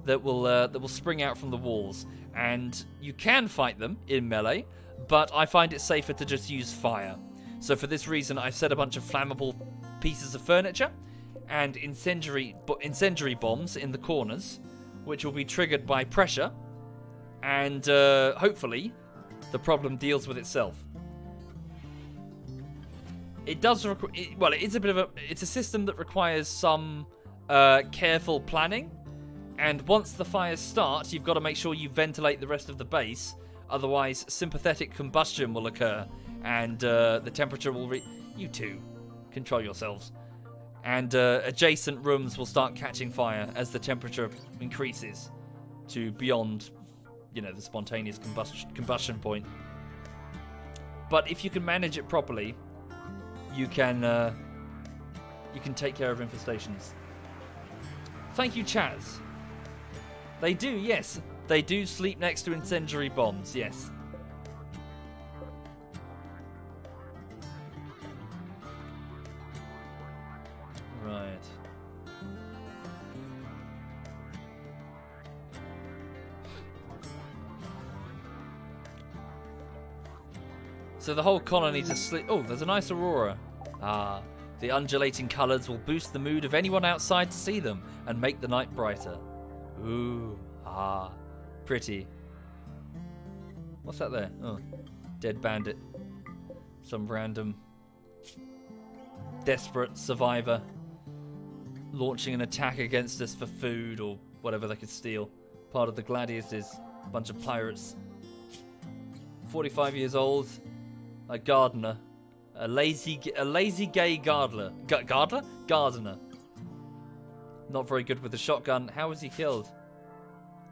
that will spring out from the walls, and you can fight them in melee, but I find it safer to just use fire. So for this reason, I've set a bunch of flammable pieces of furniture and incendiary bombs in the corners, which will be triggered by pressure, and hopefully the problem deals with itself. It does well, it is a bit of it's a system that requires some careful planning, and once the fires start, you've got to make sure you ventilate the rest of the base, otherwise sympathetic combustion will occur, and the temperature will you two, control yourselves. And adjacent rooms will start catching fire as the temperature increases to beyond, you know, the spontaneous combustion point. But if you can manage it properly, you can take care of infestations. Thank you, Chaz. They do, yes. They do sleep next to incendiary bombs, yes. Right. So the whole colony's asleep. Oh, there's a nice aurora. Ah, the undulating colours will boost the mood of anyone outside to see them and make the night brighter. Ooh, ah, pretty. What's that there? Oh, dead bandit. Some random desperate survivor launching an attack against us for food or whatever they could steal. Part of the gladiators, bunch of pirates. 45 years old. A gardener. A lazy gay gardener. Gardener. Not very good with a shotgun. How was he killed?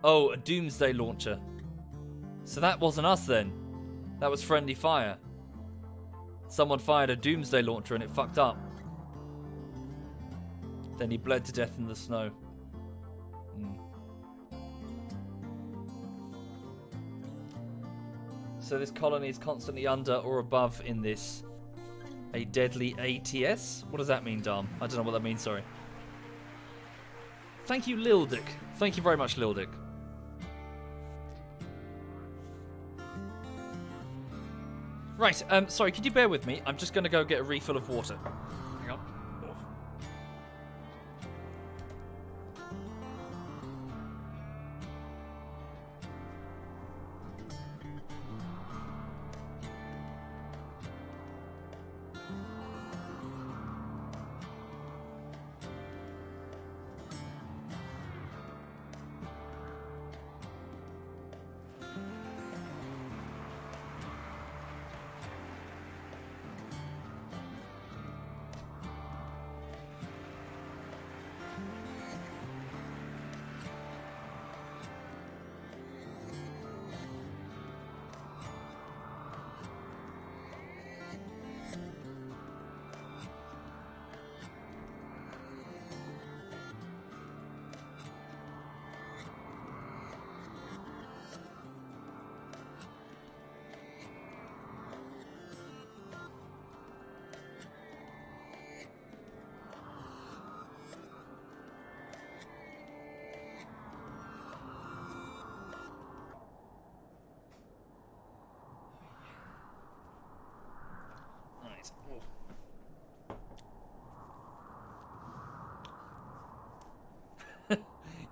Oh, a doomsday launcher. So that wasn't us then. That was friendly fire. Someone fired a doomsday launcher and it fucked up. Then he bled to death in the snow. So this colony is constantly under or above in this. A deadly ATS? What does that mean, Dom? I don't know what that means, sorry. Thank you, Lildick. Thank you very much, Lildick. Right, sorry, could you bear with me? I'm just going to go get a refill of water. Hang on.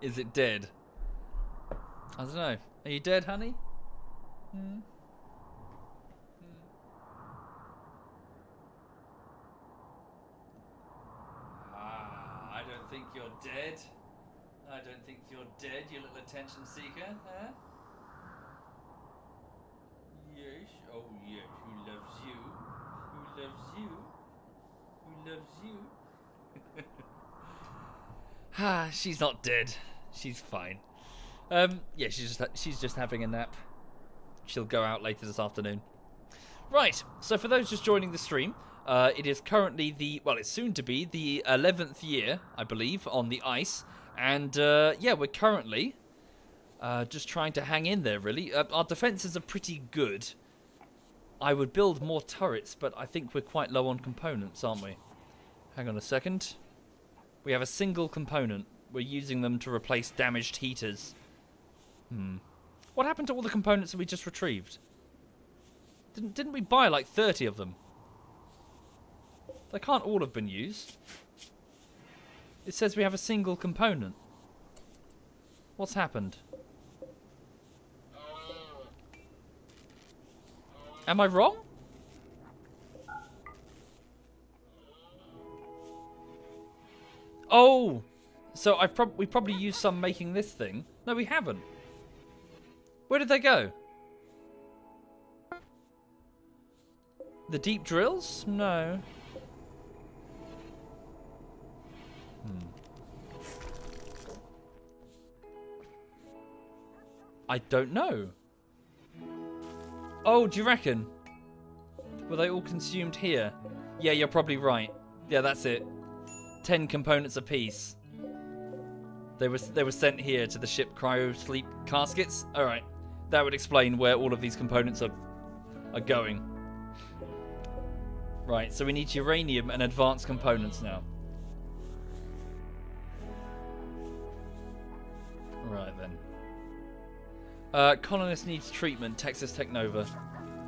Is it dead? I don't know. Are you dead, honey? I don't think you're dead. I don't think you're dead, you little attention seeker, huh? Yes. Oh, yes. Who loves you? Who loves you? Who loves you? She's not dead. She's fine. Yeah, she's just having a nap. She'll go out later this afternoon. Right. So for those just joining the stream, it is currently it's soon to be the 11th year, I believe, on the ice, and yeah, we're currently just trying to hang in there. Really, our defenses are pretty good. I would build more turrets, but I think we're quite low on components, aren't we? Hang on a second. We have a single component. We're using them to replace damaged heaters. What happened to all the components that we just retrieved? Didn't we buy like 30 of them? They can't all have been used. It says we have a single component. What's happened? Am I wrong? Oh! So we probably used some making this thing. No, we haven't. Where did they go? The deep drills? No. I don't know. Oh, do you reckon? Were they all consumed here? Yeah, you're probably right. Yeah, that's it. 10 components apiece. They were sent here to the ship cryo sleep caskets. All right, that would explain where all of these components are going. Right, so we need uranium and advanced components now. Right then. Colonist needs treatment. Texas Technova.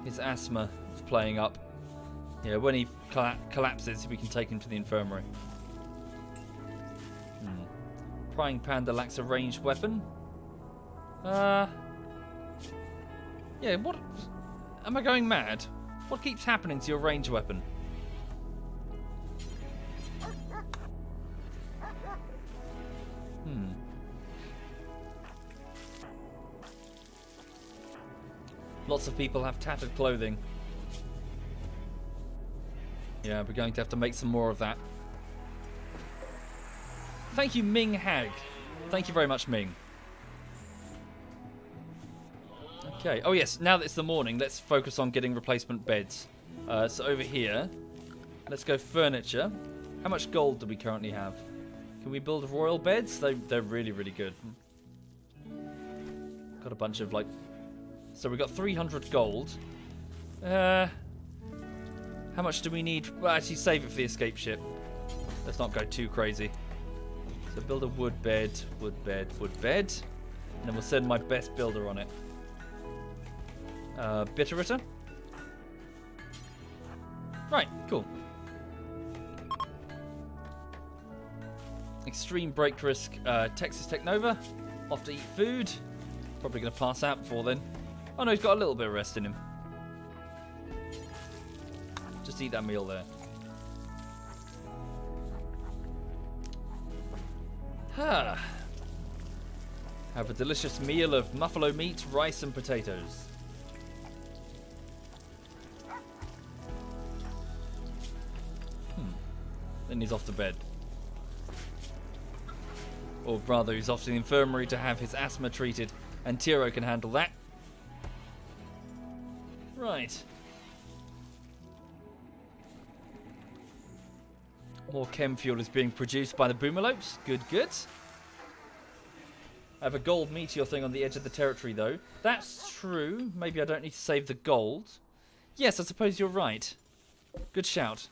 His asthma is playing up. Yeah, when he collapses, we can take him to the infirmary. Prying Panda lacks a ranged weapon. Yeah, what? Am I going mad? What keeps happening to your ranged weapon? Lots of people have tattered clothing. Yeah, we're going to have to make some more of that. Thank you, Ming Hag. Thank you very much, Ming. Okay. Oh, yes. Now that it's the morning, let's focus on getting replacement beds. So over here, let's go furniture. How much gold do we currently have? Can we build royal beds? They're really, really good. Got a bunch of, like... So we've got 300 gold. How much do we need? Well, actually, save it for the escape ship. Let's not go too crazy. So build a wood bed, wood bed, wood bed. And then we'll send my best builder on it. Bitteritter. Right, cool. Extreme break risk, Texas Technova. Off to eat food. Probably going to pass out before then. Oh no, he's got a little bit of rest in him. Just eat that meal there. Have a delicious meal of buffalo meat, rice and potatoes. Then he's off to bed. Or rather, he's off to the infirmary to have his asthma treated, and Tiro can handle that. Right. More chem fuel is being produced by the boomalopes. Good, good. I have a gold meteor thing on the edge of the territory, though. That's true. Maybe I don't need to save the gold. Yes, I suppose you're right. Good shout.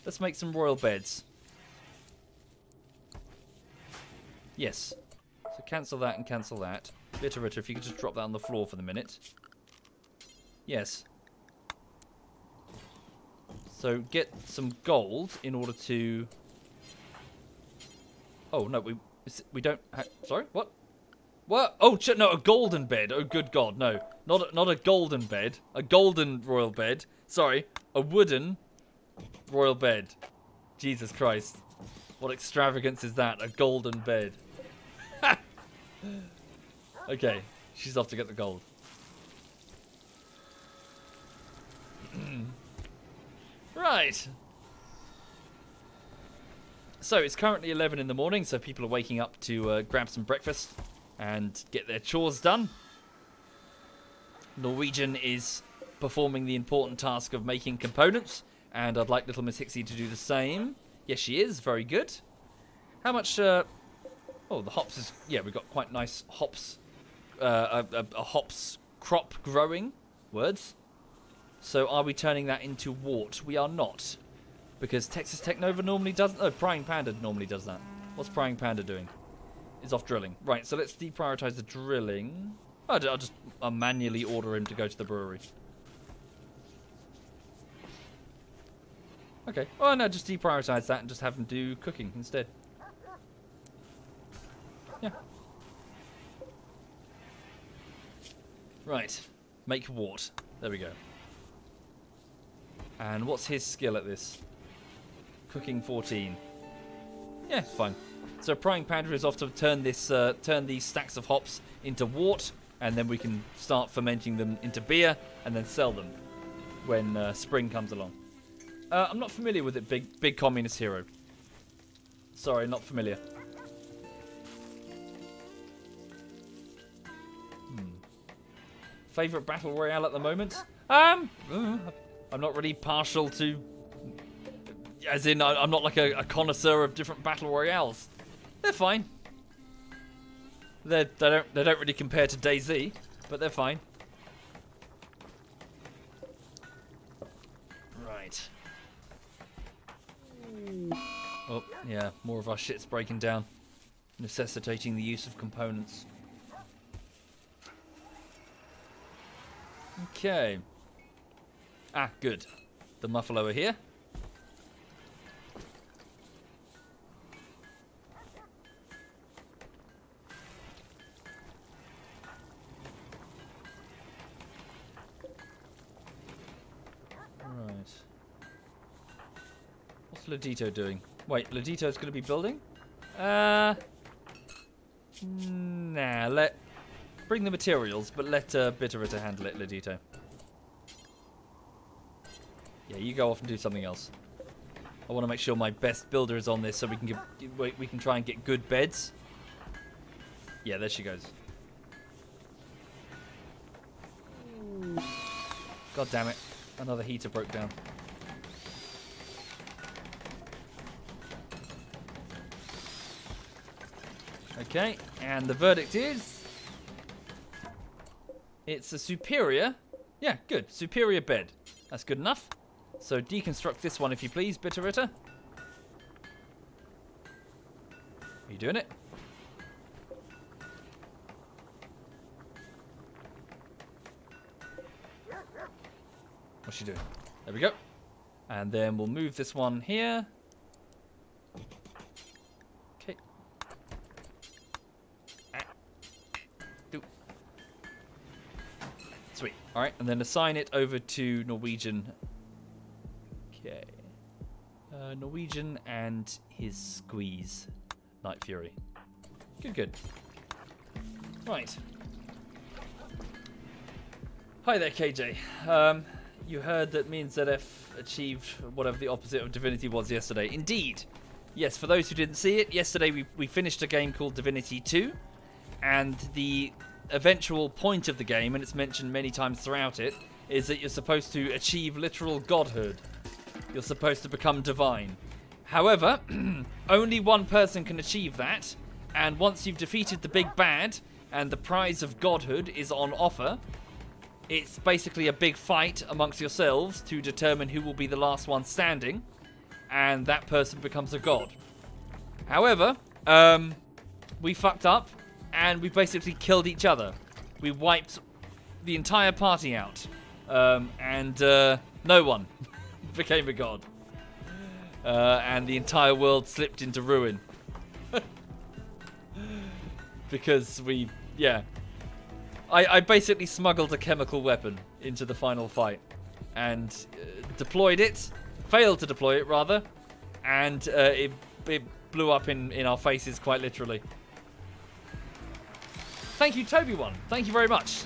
Let's make some royal beds. Yes. So cancel that and cancel that. Bitteritter, if you could just drop that on the floor for the minute. Yes. So get some gold in order to... Oh, no, we don't... Sorry, what? What? Oh, shit, no, a golden bed. Oh, good God, no. Not a golden bed. A golden royal bed. Sorry, a wooden royal bed. Jesus Christ. What extravagance is that? A golden bed. Okay, she's off to get the gold. Right. So it's currently 11 in the morning, so people are waking up to grab some breakfast and get their chores done. Norwegian is performing the important task of making components, and I'd like little Miss Hixie to do the same. Yes, she is. Very good. How much... Oh, the hops is... Yeah, we've got quite nice hops. A hops crop growing. Words. So are we turning that into wart? We are not. Because Texas Technova normally doesn't... Oh, Prying Panda normally does that. What's Prying Panda doing? It's off drilling. Right, so let's deprioritize the drilling. I'll manually order him to go to the brewery. Okay. Oh, no, just deprioritize that and just have him do cooking instead. Yeah. Right. Make wart. There we go. And what's his skill at this? Cooking 14. Yeah, it's fine. So Prying Panda is off to turn this, turn these stacks of hops into wort, and then we can start fermenting them into beer, and then sell them when spring comes along. I'm not familiar with it, big communist hero. Sorry, not familiar. Favorite battle royale at the moment? I'm not really partial to... As in, I'm not like a connoisseur of different battle royales. They're fine. They don't really compare to DayZ, but they're fine. Right. Oh, yeah, more of our shit's breaking down. necessitating the use of components. Okay. Ah, good. The muffalo are here. Right. What's Ladito doing? Wait, Ladito's going to be building? Nah, bring the materials, but let Bitterita handle it, Ladito. Yeah, you go off and do something else. I want to make sure my best builder is on this, so we can try and get good beds. Yeah, there she goes. God damn it! Another heater broke down. Okay, and the verdict is... it's a superior... yeah, good. Superior bed. That's good enough. So deconstruct this one if you please, Bitterita. Are you doing it? What's she doing? There we go. And then we'll move this one here. Okay. Sweet. Alright, and then assign it over to Norwegian. Okay. Norwegian and his squeeze. Night Fury. Good, good. Right. Hi there, KJ. You heard that me and ZF achieved whatever the opposite of Divinity was yesterday. Indeed. Yes, for those who didn't see it, yesterday we finished a game called Divinity 2. And the eventual point of the game, and it's mentioned many times throughout it, is that you're supposed to achieve literal godhood. You're supposed to become divine. However, only one person can achieve that, and once you've defeated the big bad, and the prize of godhood is on offer, it's basically a big fight amongst yourselves to determine who will be the last one standing, and that person becomes a god. However, we fucked up, and we basically killed each other. We wiped the entire party out, and no one became a god. And the entire world slipped into ruin. Because yeah. I basically smuggled a chemical weapon into the final fight. And deployed it. Failed to deploy it, rather. And it blew up in our faces, quite literally. Thank you, Toby1. Thank you very much.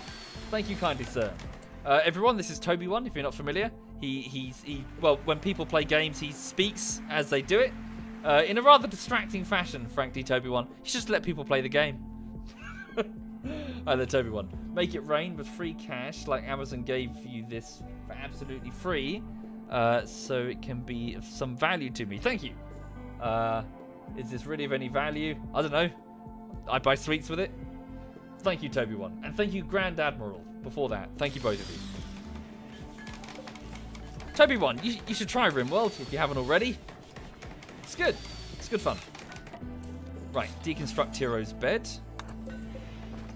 Thank you kindly, sir. Everyone, this is Toby1, if you're not familiar. Well, when people play games, he speaks as they do it. In a rather distracting fashion, frankly, Toby1. You should just let people play the game. Hi there, Toby1. Make it rain with free cash, like Amazon gave you this for absolutely free, so it can be of some value to me. Thank you. Is this really of any value? I don't know. I buy sweets with it. Thank you, Toby1. And thank you, Grand Admiral, before that. Thank you, both of you. Toby1, you should try Rimworld if you haven't already. It's good. It's good fun. Right, deconstruct Hero's bed.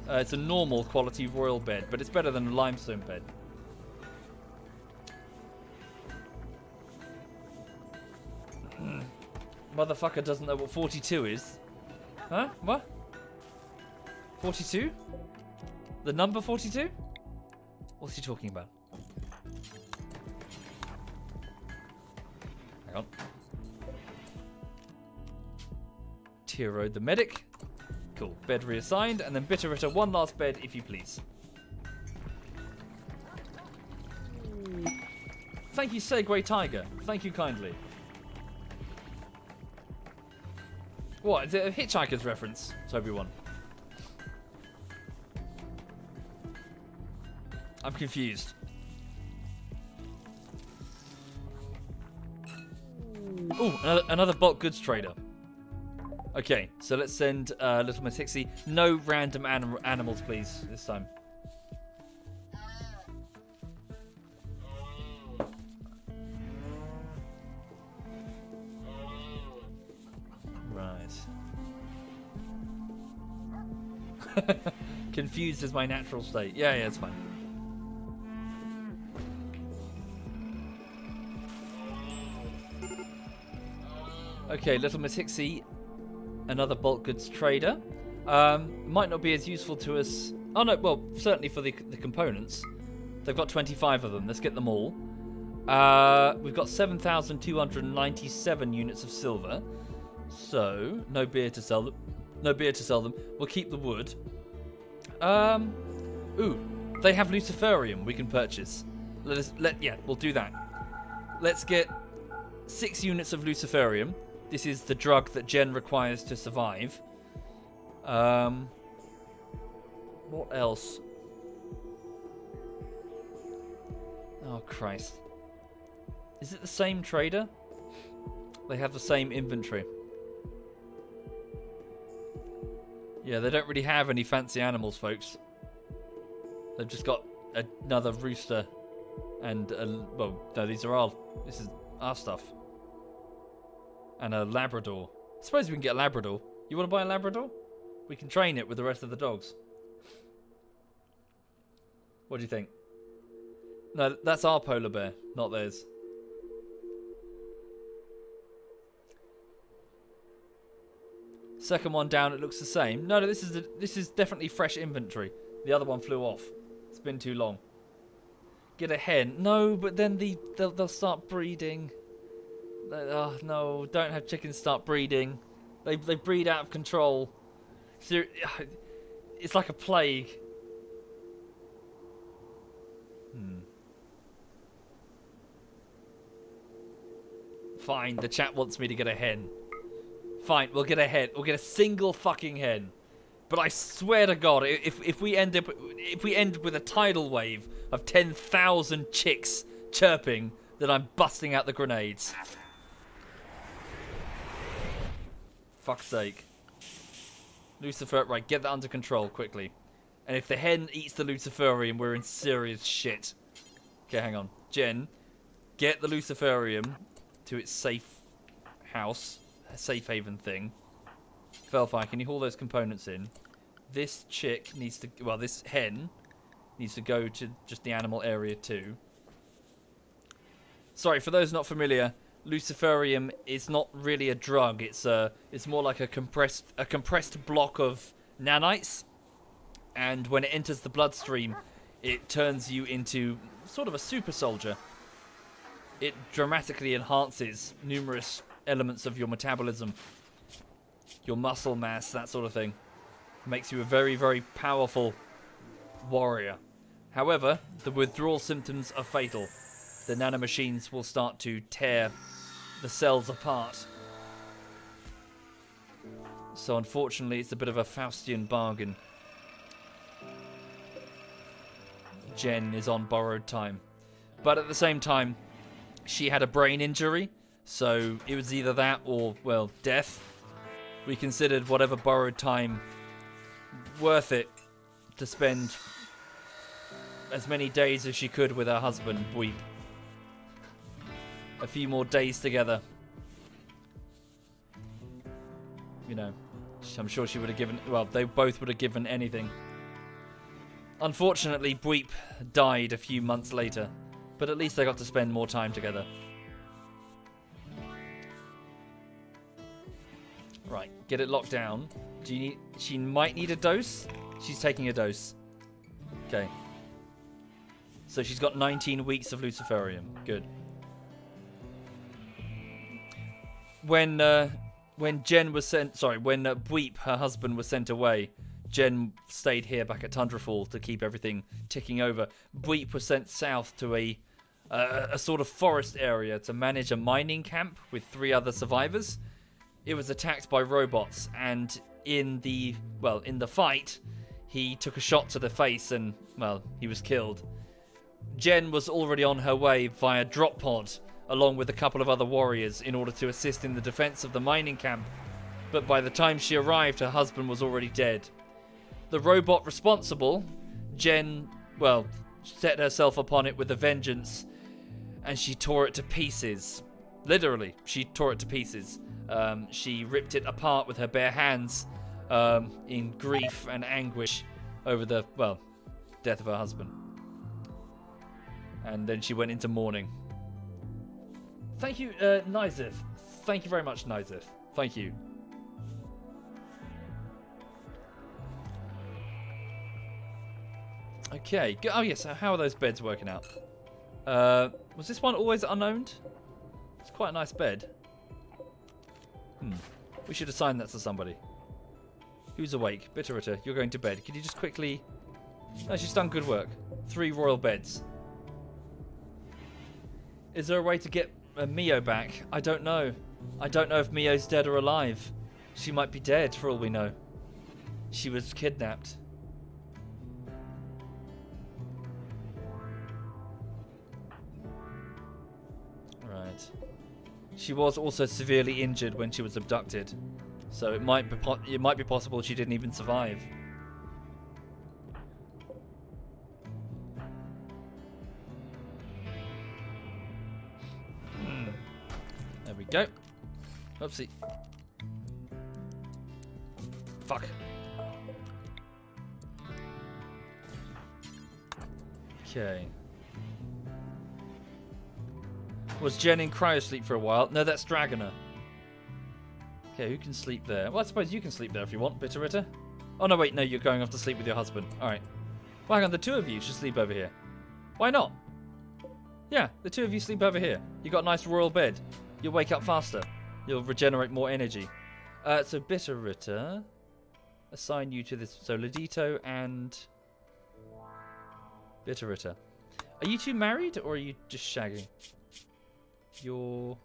It's a normal quality royal bed, but it's better than a limestone bed. Motherfucker doesn't know what 42 is. Huh? What? 42? The number 42? What's he talking about? Hang on. Tiro the medic. Cool. Bed reassigned, and then Bitterita, one last bed, if you please. Thank you, Segway Tiger. Thank you kindly. What? Is it a Hitchhiker's reference, Toby1? I'm confused. Ooh, another bulk goods trader. Okay, so let's send Little Miss Hixie. No random animals, please, this time. Right. Confused is my natural state. Yeah, it's fine. Okay, Little Miss Hixie, another bulk goods trader. Might not be as useful to us. Oh no, well, certainly for the components. They've got 25 of them. Let's get them all. We've got 7,297 units of silver. So, no beer to sell them. No beer to sell them. We'll keep the wood. Ooh, they have Luciferium we can purchase. Yeah, we'll do that. Let's get 6 units of Luciferium. This is the drug that Jen requires to survive. What else? Oh, Christ. Is it the same trader? They have the same inventory. Yeah, they don't really have any fancy animals, folks. They've just got another rooster and well, no, this is our stuff. And a Labrador. I suppose we can get a Labrador. You want to buy a Labrador? We can train it with the rest of the dogs. What do you think? No, that's our polar bear, not theirs. Second one down, it looks the same. No, this is definitely fresh inventory. The other one flew off. It's been too long. Get a hen. No, but then they'll start breeding. Oh, no, don't have chickens start breeding. They breed out of control. It's like a plague. Fine, the chat wants me to get a hen. Fine, we'll get a hen. We'll get a single fucking hen. But I swear to God, if we end with a tidal wave of 10,000 chicks chirping, then I'm busting out the grenades. Fuck's sake. Lucifer, right, get that under control quickly. And if the hen eats the Luciferium, we're in serious shit. Okay, hang on. Jen, get the Luciferium to its safe house, safe haven thing. Felfire, can you haul those components in? This chick needs to, well, this hen needs to go to just the animal area too. Sorry, for those not familiar, Luciferium is not really a drug. It's more like a compressed block of nanites, and when it enters the bloodstream, it turns you into sort of a super soldier. It dramatically enhances numerous elements of your metabolism, your muscle mass, that sort of thing. Makes you a very, very powerful warrior. However, the withdrawal symptoms are fatal. The nanomachines will start to tear the cells apart. So unfortunately, it's a bit of a Faustian bargain. Jen is on borrowed time. But at the same time, she had a brain injury, so it was either that or, well, death. We considered whatever borrowed time worth it to spend as many days as she could with her husband, Bweep. A few more days together. You know, I'm sure she would have given, well, they both would have given anything. Unfortunately, Bweep died a few months later, but at least they got to spend more time together. Right, get it locked down. Do you need, she might need a dose? She's taking a dose. Okay. So she's got 19 weeks of Luciferium. Good. When Jen was sent, sorry, when Bweep, her husband, was sent away, Jen stayed here back at Tundrafall to keep everything ticking over. Bweep was sent south to a sort of forest area to manage a mining camp with 3 other survivors. It was attacked by robots, and in the fight, he took a shot to the face and, well, he was killed. Jen was already on her way via drop pod, along with a couple of other warriors, in order to assist in the defense of the mining camp. But by the time she arrived, her husband was already dead. The robot responsible, Jen, well, set herself upon it with a vengeance, and she tore it to pieces. Literally, she tore it to pieces. She ripped it apart with her bare hands, in grief and anguish over the, well, death of her husband. And then she went into mourning. Thank you, Nizith. Thank you very much, Nizith. Thank you. Okay. Oh, yes. So how are those beds working out? Was this one always unowned? It's quite a nice bed. We should assign that to somebody. Who's awake? Bitterritter, you're going to bed. Could you just quickly... No, she's done good work. 3 royal beds. Is there a way to get Mio back? I don't know. I don't know if Mio's dead or alive. She might be dead for all we know. She was kidnapped. Right. She was also severely injured when she was abducted. So it might be possible she didn't even survive. There we go. Oopsie. Fuck. Okay. Was Jen in cryosleep for a while? No, that's Dragoner. Okay, who can sleep there? Well, I suppose you can sleep there if you want, Bitterritter. Oh, no, wait, no, you're going off to sleep with your husband. Alright. Well, hang on, the 2 of you should sleep over here. Why not? Yeah, the 2 of you sleep over here. You got a nice royal bed. You'll wake up faster. You'll regenerate more energy. So Bitterritter, assign you to this. So Ladito and Bitterritter. Are you 2 married or are you just shagging? You're...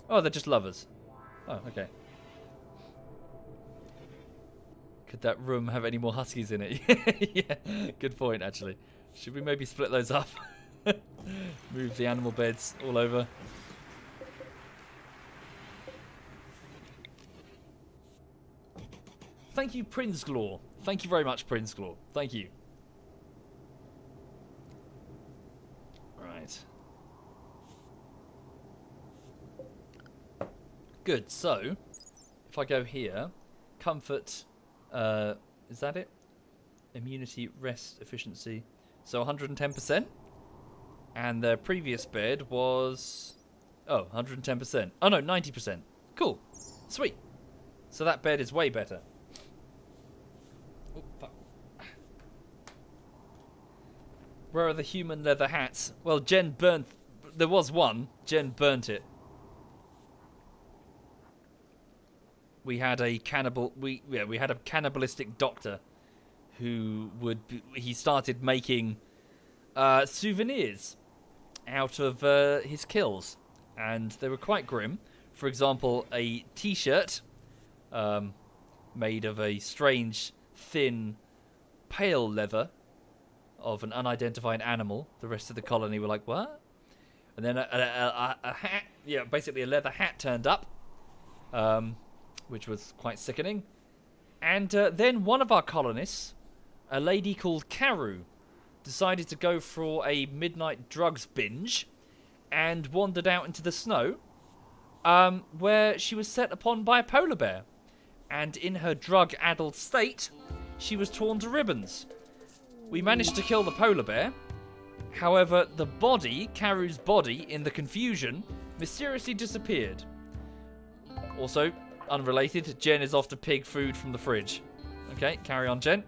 Oh, they're just lovers. Oh, okay. Could that room have any more huskies in it? Yeah, good point, actually. Should we maybe split those up? Move the animal beds all over. Thank you, Prinsglaw. Thank you very much, Prinsglaw. Thank you. Right. Good, so, if I go here, comfort, is that it? Immunity, rest, efficiency. So 110%. And the previous bed was, oh, 110%. Oh no, 90%. Cool. Sweet. So that bed is way better. Oh, fuck. Where are the human leather hats? Well, Jen burnt, there was one. Jen burnt it. We had a cannibal. We had a cannibalistic doctor who he started making souvenirs out of his kills, and they were quite grim. For example, a T-shirt made of a strange, thin, pale leather of an unidentified animal. The rest of the colony were like, "What?" And then a hat, yeah, basically a leather hat turned up. Which was quite sickening. And then one of our colonists, a lady called Karu, decided to go for a midnight drugs binge and wandered out into the snow, where she was set upon by a polar bear. And in her drug-addled state, she was torn to ribbons. We managed to kill the polar bear. However, the body, Karu's body, in the confusion, mysteriously disappeared. Also, unrelated, Jen is off to pig food from the fridge. Okay, carry on, Jen.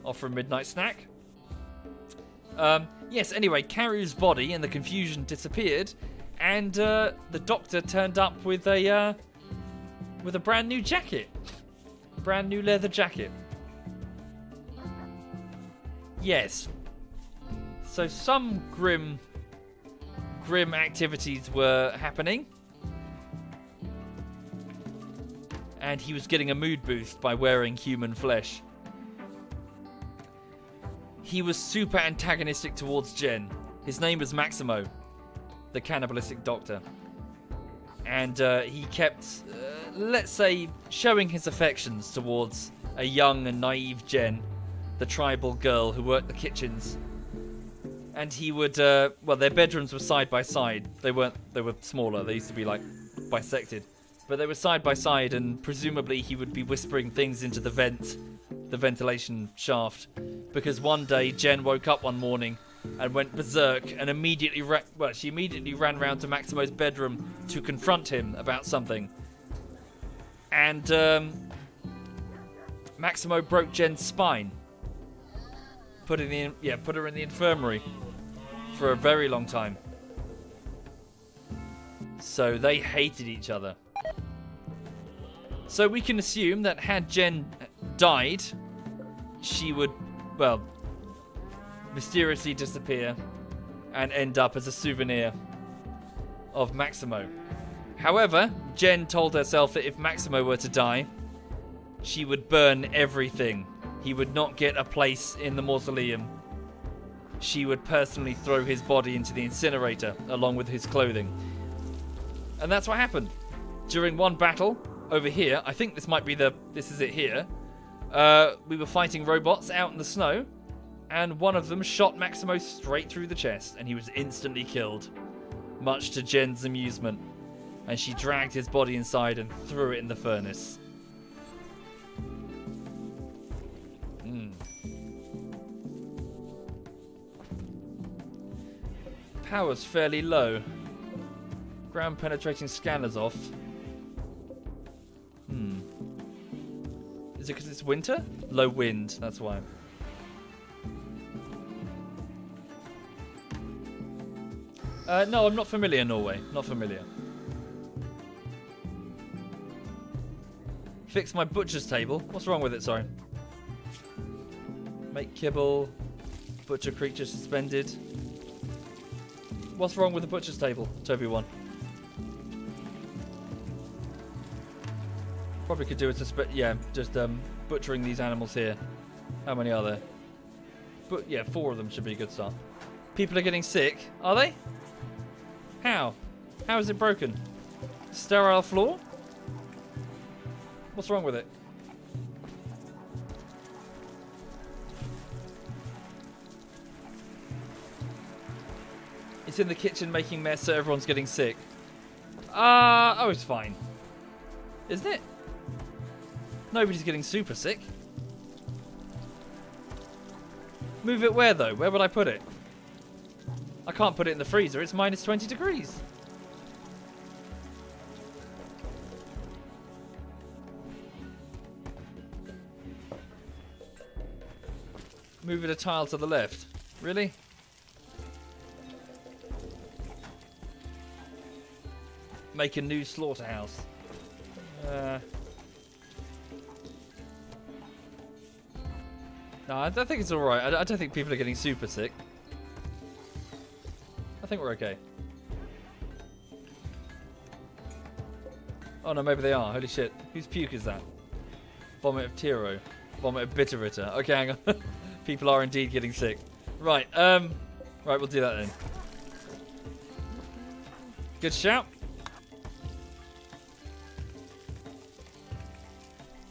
Off for a midnight snack. Yes, anyway, Karu's body in the confusion disappeared, and the doctor turned up with a brand new jacket. Brand new leather jacket. Yes. So some grim activities were happening. And he was getting a mood boost by wearing human flesh. He was super antagonistic towards Jen. His name was Maximo, the cannibalistic doctor. And he kept, let's say, showing his affections towards a young and naive Jen, the tribal girl who worked the kitchens. And he would, well, their bedrooms were side by side. They were smaller. They used to be, like, bisected. But they were side by side, and presumably he would be whispering things into the ventilation shaft. Because one day Jen woke up one morning and went berserk and immediately she immediately ran round to Maximo's bedroom to confront him about something. And Maximo broke Jen's spine. Put her in the infirmary for a very long time. So they hated each other. So we can assume that had Jen died, she would, well, mysteriously disappear and end up as a souvenir of Maximo. However, Jen told herself that if Maximo were to die, she would burn everything. He would not get a place in the mausoleum. She would personally throw his body into the incinerator along with his clothing. And that's what happened. During one battle over here, I think this might be this is it here. We were fighting robots out in the snow, and one of them shot Maximo straight through the chest, and he was instantly killed, much to Jen's amusement. And she dragged his body inside and threw it in the furnace. Power's fairly low. Ground penetrating scanners off. Is it because it's winter? Low wind, that's why. No, I'm not familiar, Norway. Not familiar. Fix my butcher's table. What's wrong with it, sorry? Make kibble. Butcher creature suspended. What's wrong with the butcher's table, Toby1? Probably could do it just butchering these animals here. How many are there? But yeah, 4 of them should be a good start. People are getting sick, are they? How? How is it broken? Sterile floor? What's wrong with it? It's in the kitchen making mess, so everyone's getting sick. Oh, it's fine. Isn't it? Nobody's getting super sick. Move it where, though? Where would I put it? I can't put it in the freezer. It's minus 20 degrees. Move it a tile to the left. Really? Make a new slaughterhouse. No, I think it's alright. I don't think people are getting super sick. I think we're okay. Oh no, maybe they are. Holy shit. Whose puke is that? Vomit of Tiro. Vomit of Bitterritter. Okay, hang on. People are indeed getting sick. Right, right, we'll do that then. Good shout.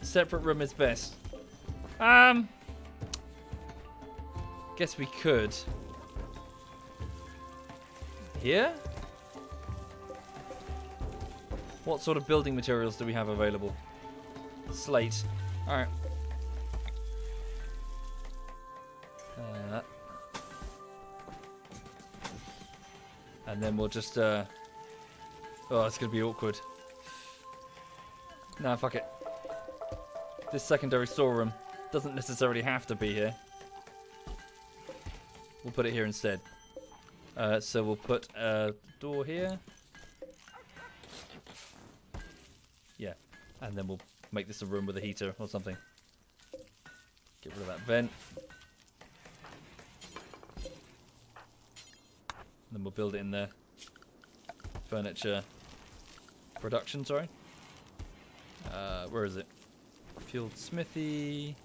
Separate room is best. Guess we could. Here? What sort of building materials do we have available? Slate. Alright. And then we'll just, oh, it's going to be awkward. Nah, fuck it. This secondary storeroom doesn't necessarily have to be here. We'll put it here instead. So we'll put a door here. Yeah. And then we'll make this a room with a heater or something. Get rid of that vent. And then we'll build it in there. Furniture production, sorry. Where is it? Field smithy.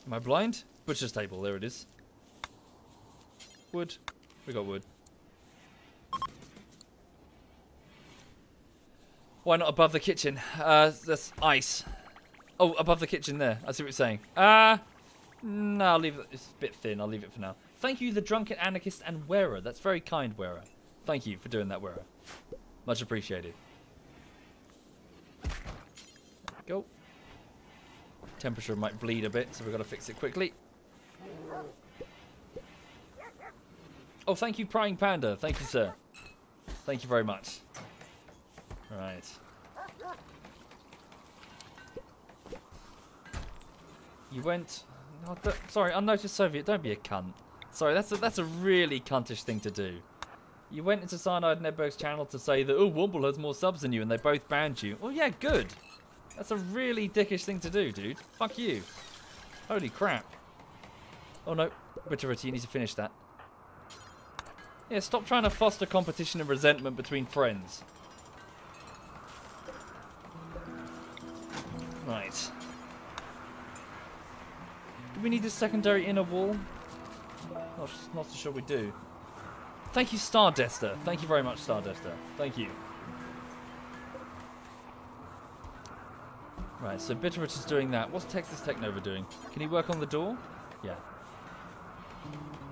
Am I blind? Butcher's table, there it is. Wood. We got wood. Why not above the kitchen? That's ice. Oh, above the kitchen there. I see what you're saying. No, I'll leave it. It's a bit thin. I'll leave it for now. Thank you, the Drunken Anarchist and Wearer. That's very kind, Wearer. Thank you for doing that, Wera. Much appreciated. There we go. Temperature might bleed a bit, so we've got to fix it quickly. Oh, thank you, Prying Panda. Thank you, sir. Thank you very much. Right. You went... Oh, sorry, unnoticed Soviet. Don't be a cunt. Sorry, that's a really cuntish thing to do. You went into Cyanide and Edberg's channel to say that, oh, Womble has more subs than you, and they both banned you. Oh, yeah, good. That's a really dickish thing to do, dude. Fuck you. Holy crap. Oh, no. Bitterity, you need to finish that. Yeah, stop trying to foster competition and resentment between friends. Right. Do we need a secondary inner wall? Not so sure we do. Thank you, Stardester. Thank you very much, Stardester. Thank you. Right, so Bitterich is doing that. What's Texas Technova doing? Can he work on the door? Yeah.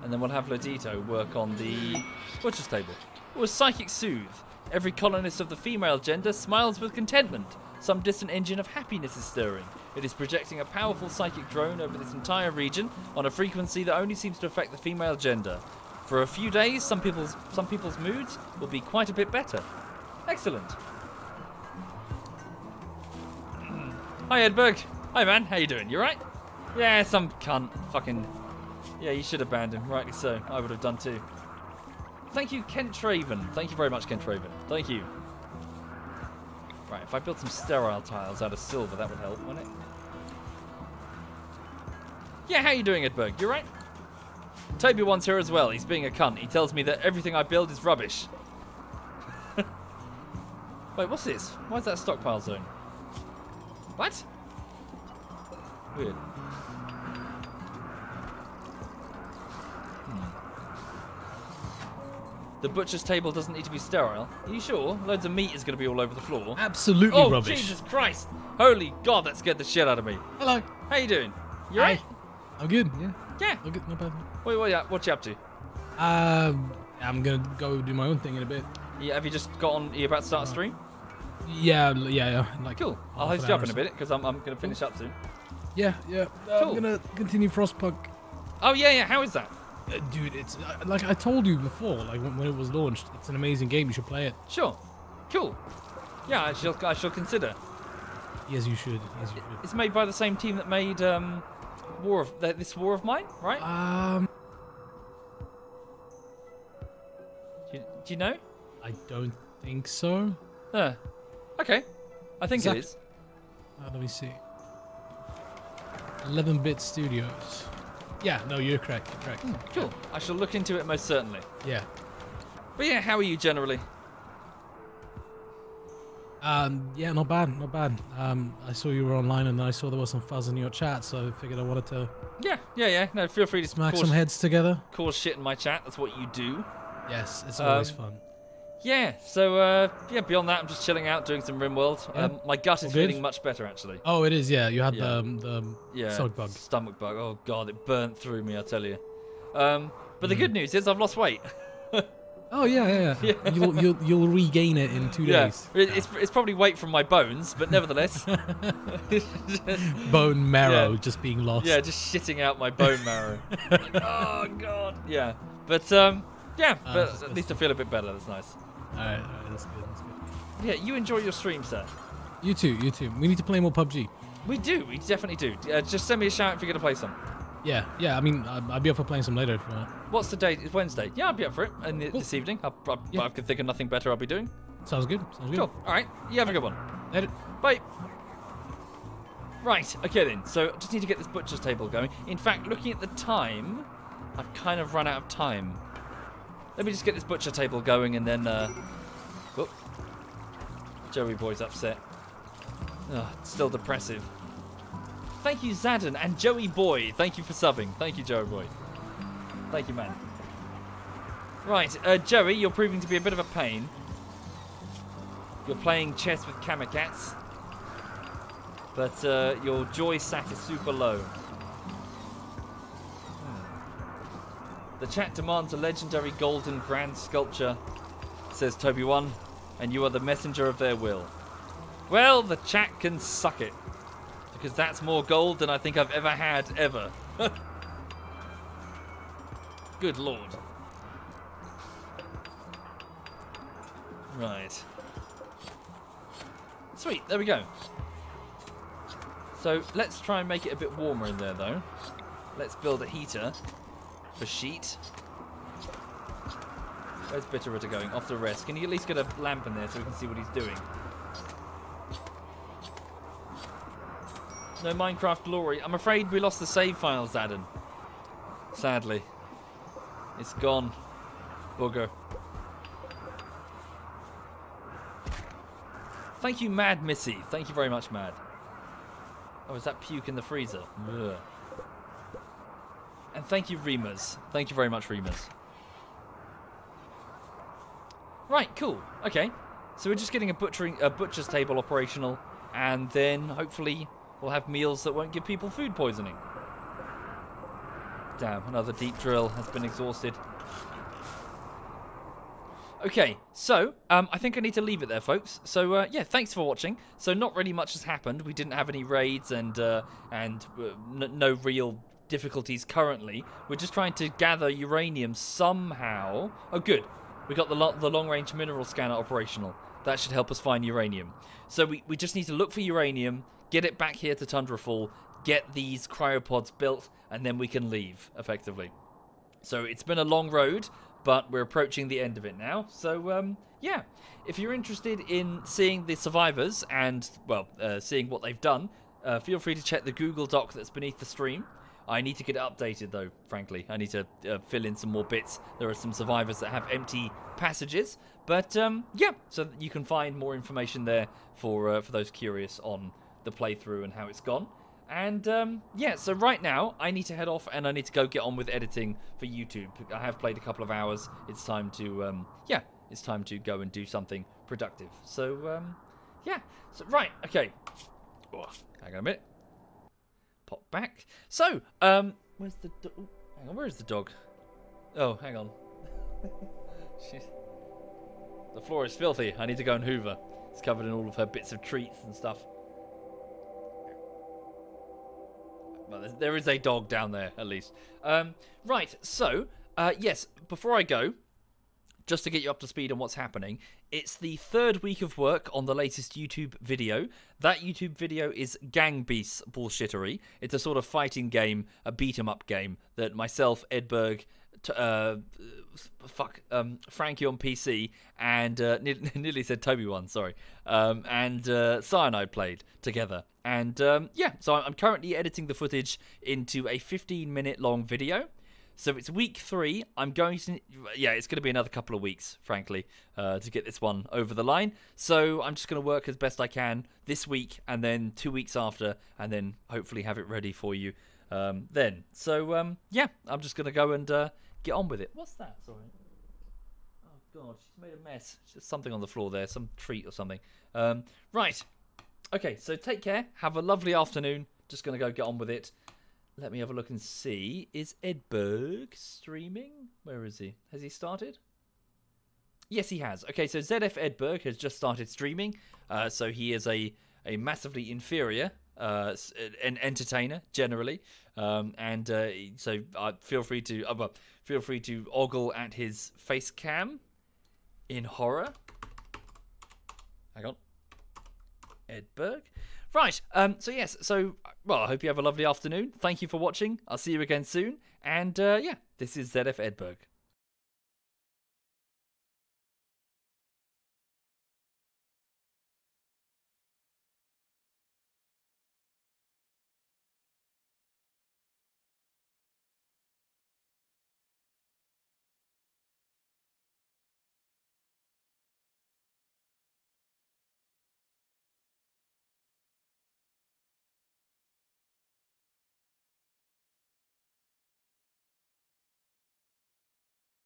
And then we'll have Lodito work on the butcher's table. Oh, a psychic soothe. Every colonist of the female gender smiles with contentment. Some distant engine of happiness is stirring. It is projecting a powerful psychic drone over this entire region on a frequency that only seems to affect the female gender. For a few days, some people's moods will be quite a bit better. Excellent. Hi, Edberg. Hi, man. How you doing? You right? Yeah, some cunt. Fucking... Yeah, you should have banned him. Rightly so. I would have done too. Thank you, Kent Traven. Thank you very much, Kent Traven. Thank you. Right, if I build some sterile tiles out of silver, that would help, wouldn't it? Yeah, how you doing, Edberg? You right? Toby one's here as well. He's being a cunt. He tells me that everything I build is rubbish. Wait, what's this? Why is that a stockpile zone? What? Weird. The butcher's table doesn't need to be sterile. Are you sure? Loads of meat is going to be all over the floor. Absolutely rubbish. Oh, Jesus Christ. Holy God, that scared the shit out of me. Hello. How you doing? You right? I'm good, yeah. Yeah. I'm good, not bad. Wait, what you up to? I'm going to go do my own thing in a bit. Yeah, have you just got on? Are you about to start a stream? Yeah. Like cool. I'll host you up in a bit because I'm going to finish up soon. Yeah. Cool. I'm going to continue Frostpunk. Oh, yeah. How is that? Dude, it's like I told you before, like when it was launched, it's an amazing game. You should play it. Sure. Cool. Yeah, I shall consider. Yes, you should. Yes, you should. It's made by the same team that made this War of Mine, right? Do you know? I don't think so. Okay. I think it is. Let me see. 11-bit Studios. Yeah, no, you're correct. You're correct. Cool. I shall look into it most certainly. Yeah. But yeah, how are you generally? Yeah, not bad, not bad. I saw you were online and I saw there was some fuzz in your chat, so I figured I wanted to... Yeah. No, feel free to smack some heads together. Cause shit in my chat. That's what you do. Yes, it's always fun. Yeah, so, beyond that, I'm just chilling out, doing some Rimworld. Yeah. My gut is feeling much better, actually. Oh, it is, yeah. You had the stomach bug. Oh, God, it burnt through me, I tell you. But the good news is I've lost weight. Oh, yeah. You'll regain it in 2 days. It's probably weight from my bones, but nevertheless. Bone marrow just being lost. Yeah, just shitting out my bone marrow. Oh, God. Yeah, but, at least I feel a bit better. That's nice. Alright, that's good. Yeah, you enjoy your stream, sir. You too. We need to play more PUBG. We definitely do. Just send me a shout if you're going to play some. Yeah, I mean, I'll be up for playing some later if you want. What's the date? It's Wednesday. Yeah, I'll be up for it. And this evening, I can think of nothing better I'll be doing. Sounds good. Cool. Alright, you have a good one. Later. Bye. Right, okay then. So, I just need to get this butcher's table going. In fact, looking at the time, I've kind of run out of time. Let me just get this butcher table going and then, Joey boy's upset. It's still depressive. Thank you, Zadden and Joey boy. Thank you for subbing. Thank you, Joey boy. Thank you, man. Right, Joey, you're proving to be a bit of a pain. You're playing chess with Kamikats. But, your joy sat is super low. The chat demands a legendary golden grand sculpture says Toby1, and you are the messenger of their will. Well, the chat can suck it, because that's more gold than I think I've ever had, ever. Good lord. Right. Sweet, there we go. So let's try and make it a bit warmer in there, though. Let's build a heater for sheet. Where's Bitterritter going? Off to rest. Can you at least get a lamp in there so we can see what he's doing? No Minecraft glory. I'm afraid we lost the save file, Zadden. Sadly. It's gone. Booger. Thank you, Mad Missy. Thank you very much, Mad. Oh, is that puke in the freezer? Ugh. And thank you, Remus. Thank you very much, Remus. Right, cool. Okay. So we're just getting a butcher's table operational, and then hopefully we'll have meals that won't give people food poisoning. Damn, another deep drill has been exhausted. Okay, so I think I need to leave it there, folks. So yeah, thanks for watching. So not really much has happened. We didn't have any raids and no real difficulties currently. We're just trying to gather uranium somehow. Oh, good. We got the long-range mineral scanner operational. That should help us find uranium. So we just need to look for uranium, get it back here to Tundrafall, get these cryopods built, and then we can leave, effectively. So it's been a long road, but we're approaching the end of it now. So, yeah, if you're interested in seeing the survivors and, well, seeing what they've done, feel free to check the Google Doc that's beneath the stream. I need to get it updated, though, frankly. I need to fill in some more bits. There are some survivors that have empty passages. But, yeah, so you can find more information there for those curious on the playthrough and how it's gone. And, yeah, so right now, I need to head off and I need to go get on with editing for YouTube. I have played a couple of hours. It's time to, yeah, it's time to go and do something productive. So, yeah. So, right, okay. Oh, hang on a minute. Pop back. So, where's the dog? Hang on, where is the dog? Oh, hang on. The floor is filthy. I need to go and hoover. It's covered in all of her bits of treats and stuff. Well, there is a dog down there, at least. Right, so, yes, before I go, just to get you up to speed on what's happening, it's the third week of work on the latest YouTube video. That YouTube video is Gang Beasts Bullshittery. It's a sort of fighting game, a beat-em-up game that myself, Edberg, Frankie on PC, and nearly said Toby1, sorry, and Cyanide played together. And yeah, so I'm currently editing the footage into a 15-minute long video. So it's week 3. I'm going to, yeah, it's going to be another couple of weeks, frankly, to get this one over the line. So I'm just going to work as best I can this week and then 2 weeks after, and then hopefully have it ready for you then. So yeah, I'm just going to go and get on with it. What's that? Sorry. Oh God, she's made a mess. There's something on the floor there, some treat or something. Right. Okay, so take care. Have a lovely afternoon. Just going to go get on with it. Let me have a look and see. Is Edberg streaming? Where is he? Has he started? Yes, he has. Okay, so ZF Edberg has just started streaming. So he is a massively inferior an entertainer generally. So feel free to ogle at his face cam in horror. Hang on. Edberg. Right, so yes, well, I hope you have a lovely afternoon. Thank you for watching. I'll see you again soon. And, yeah, this is ZF Edberg.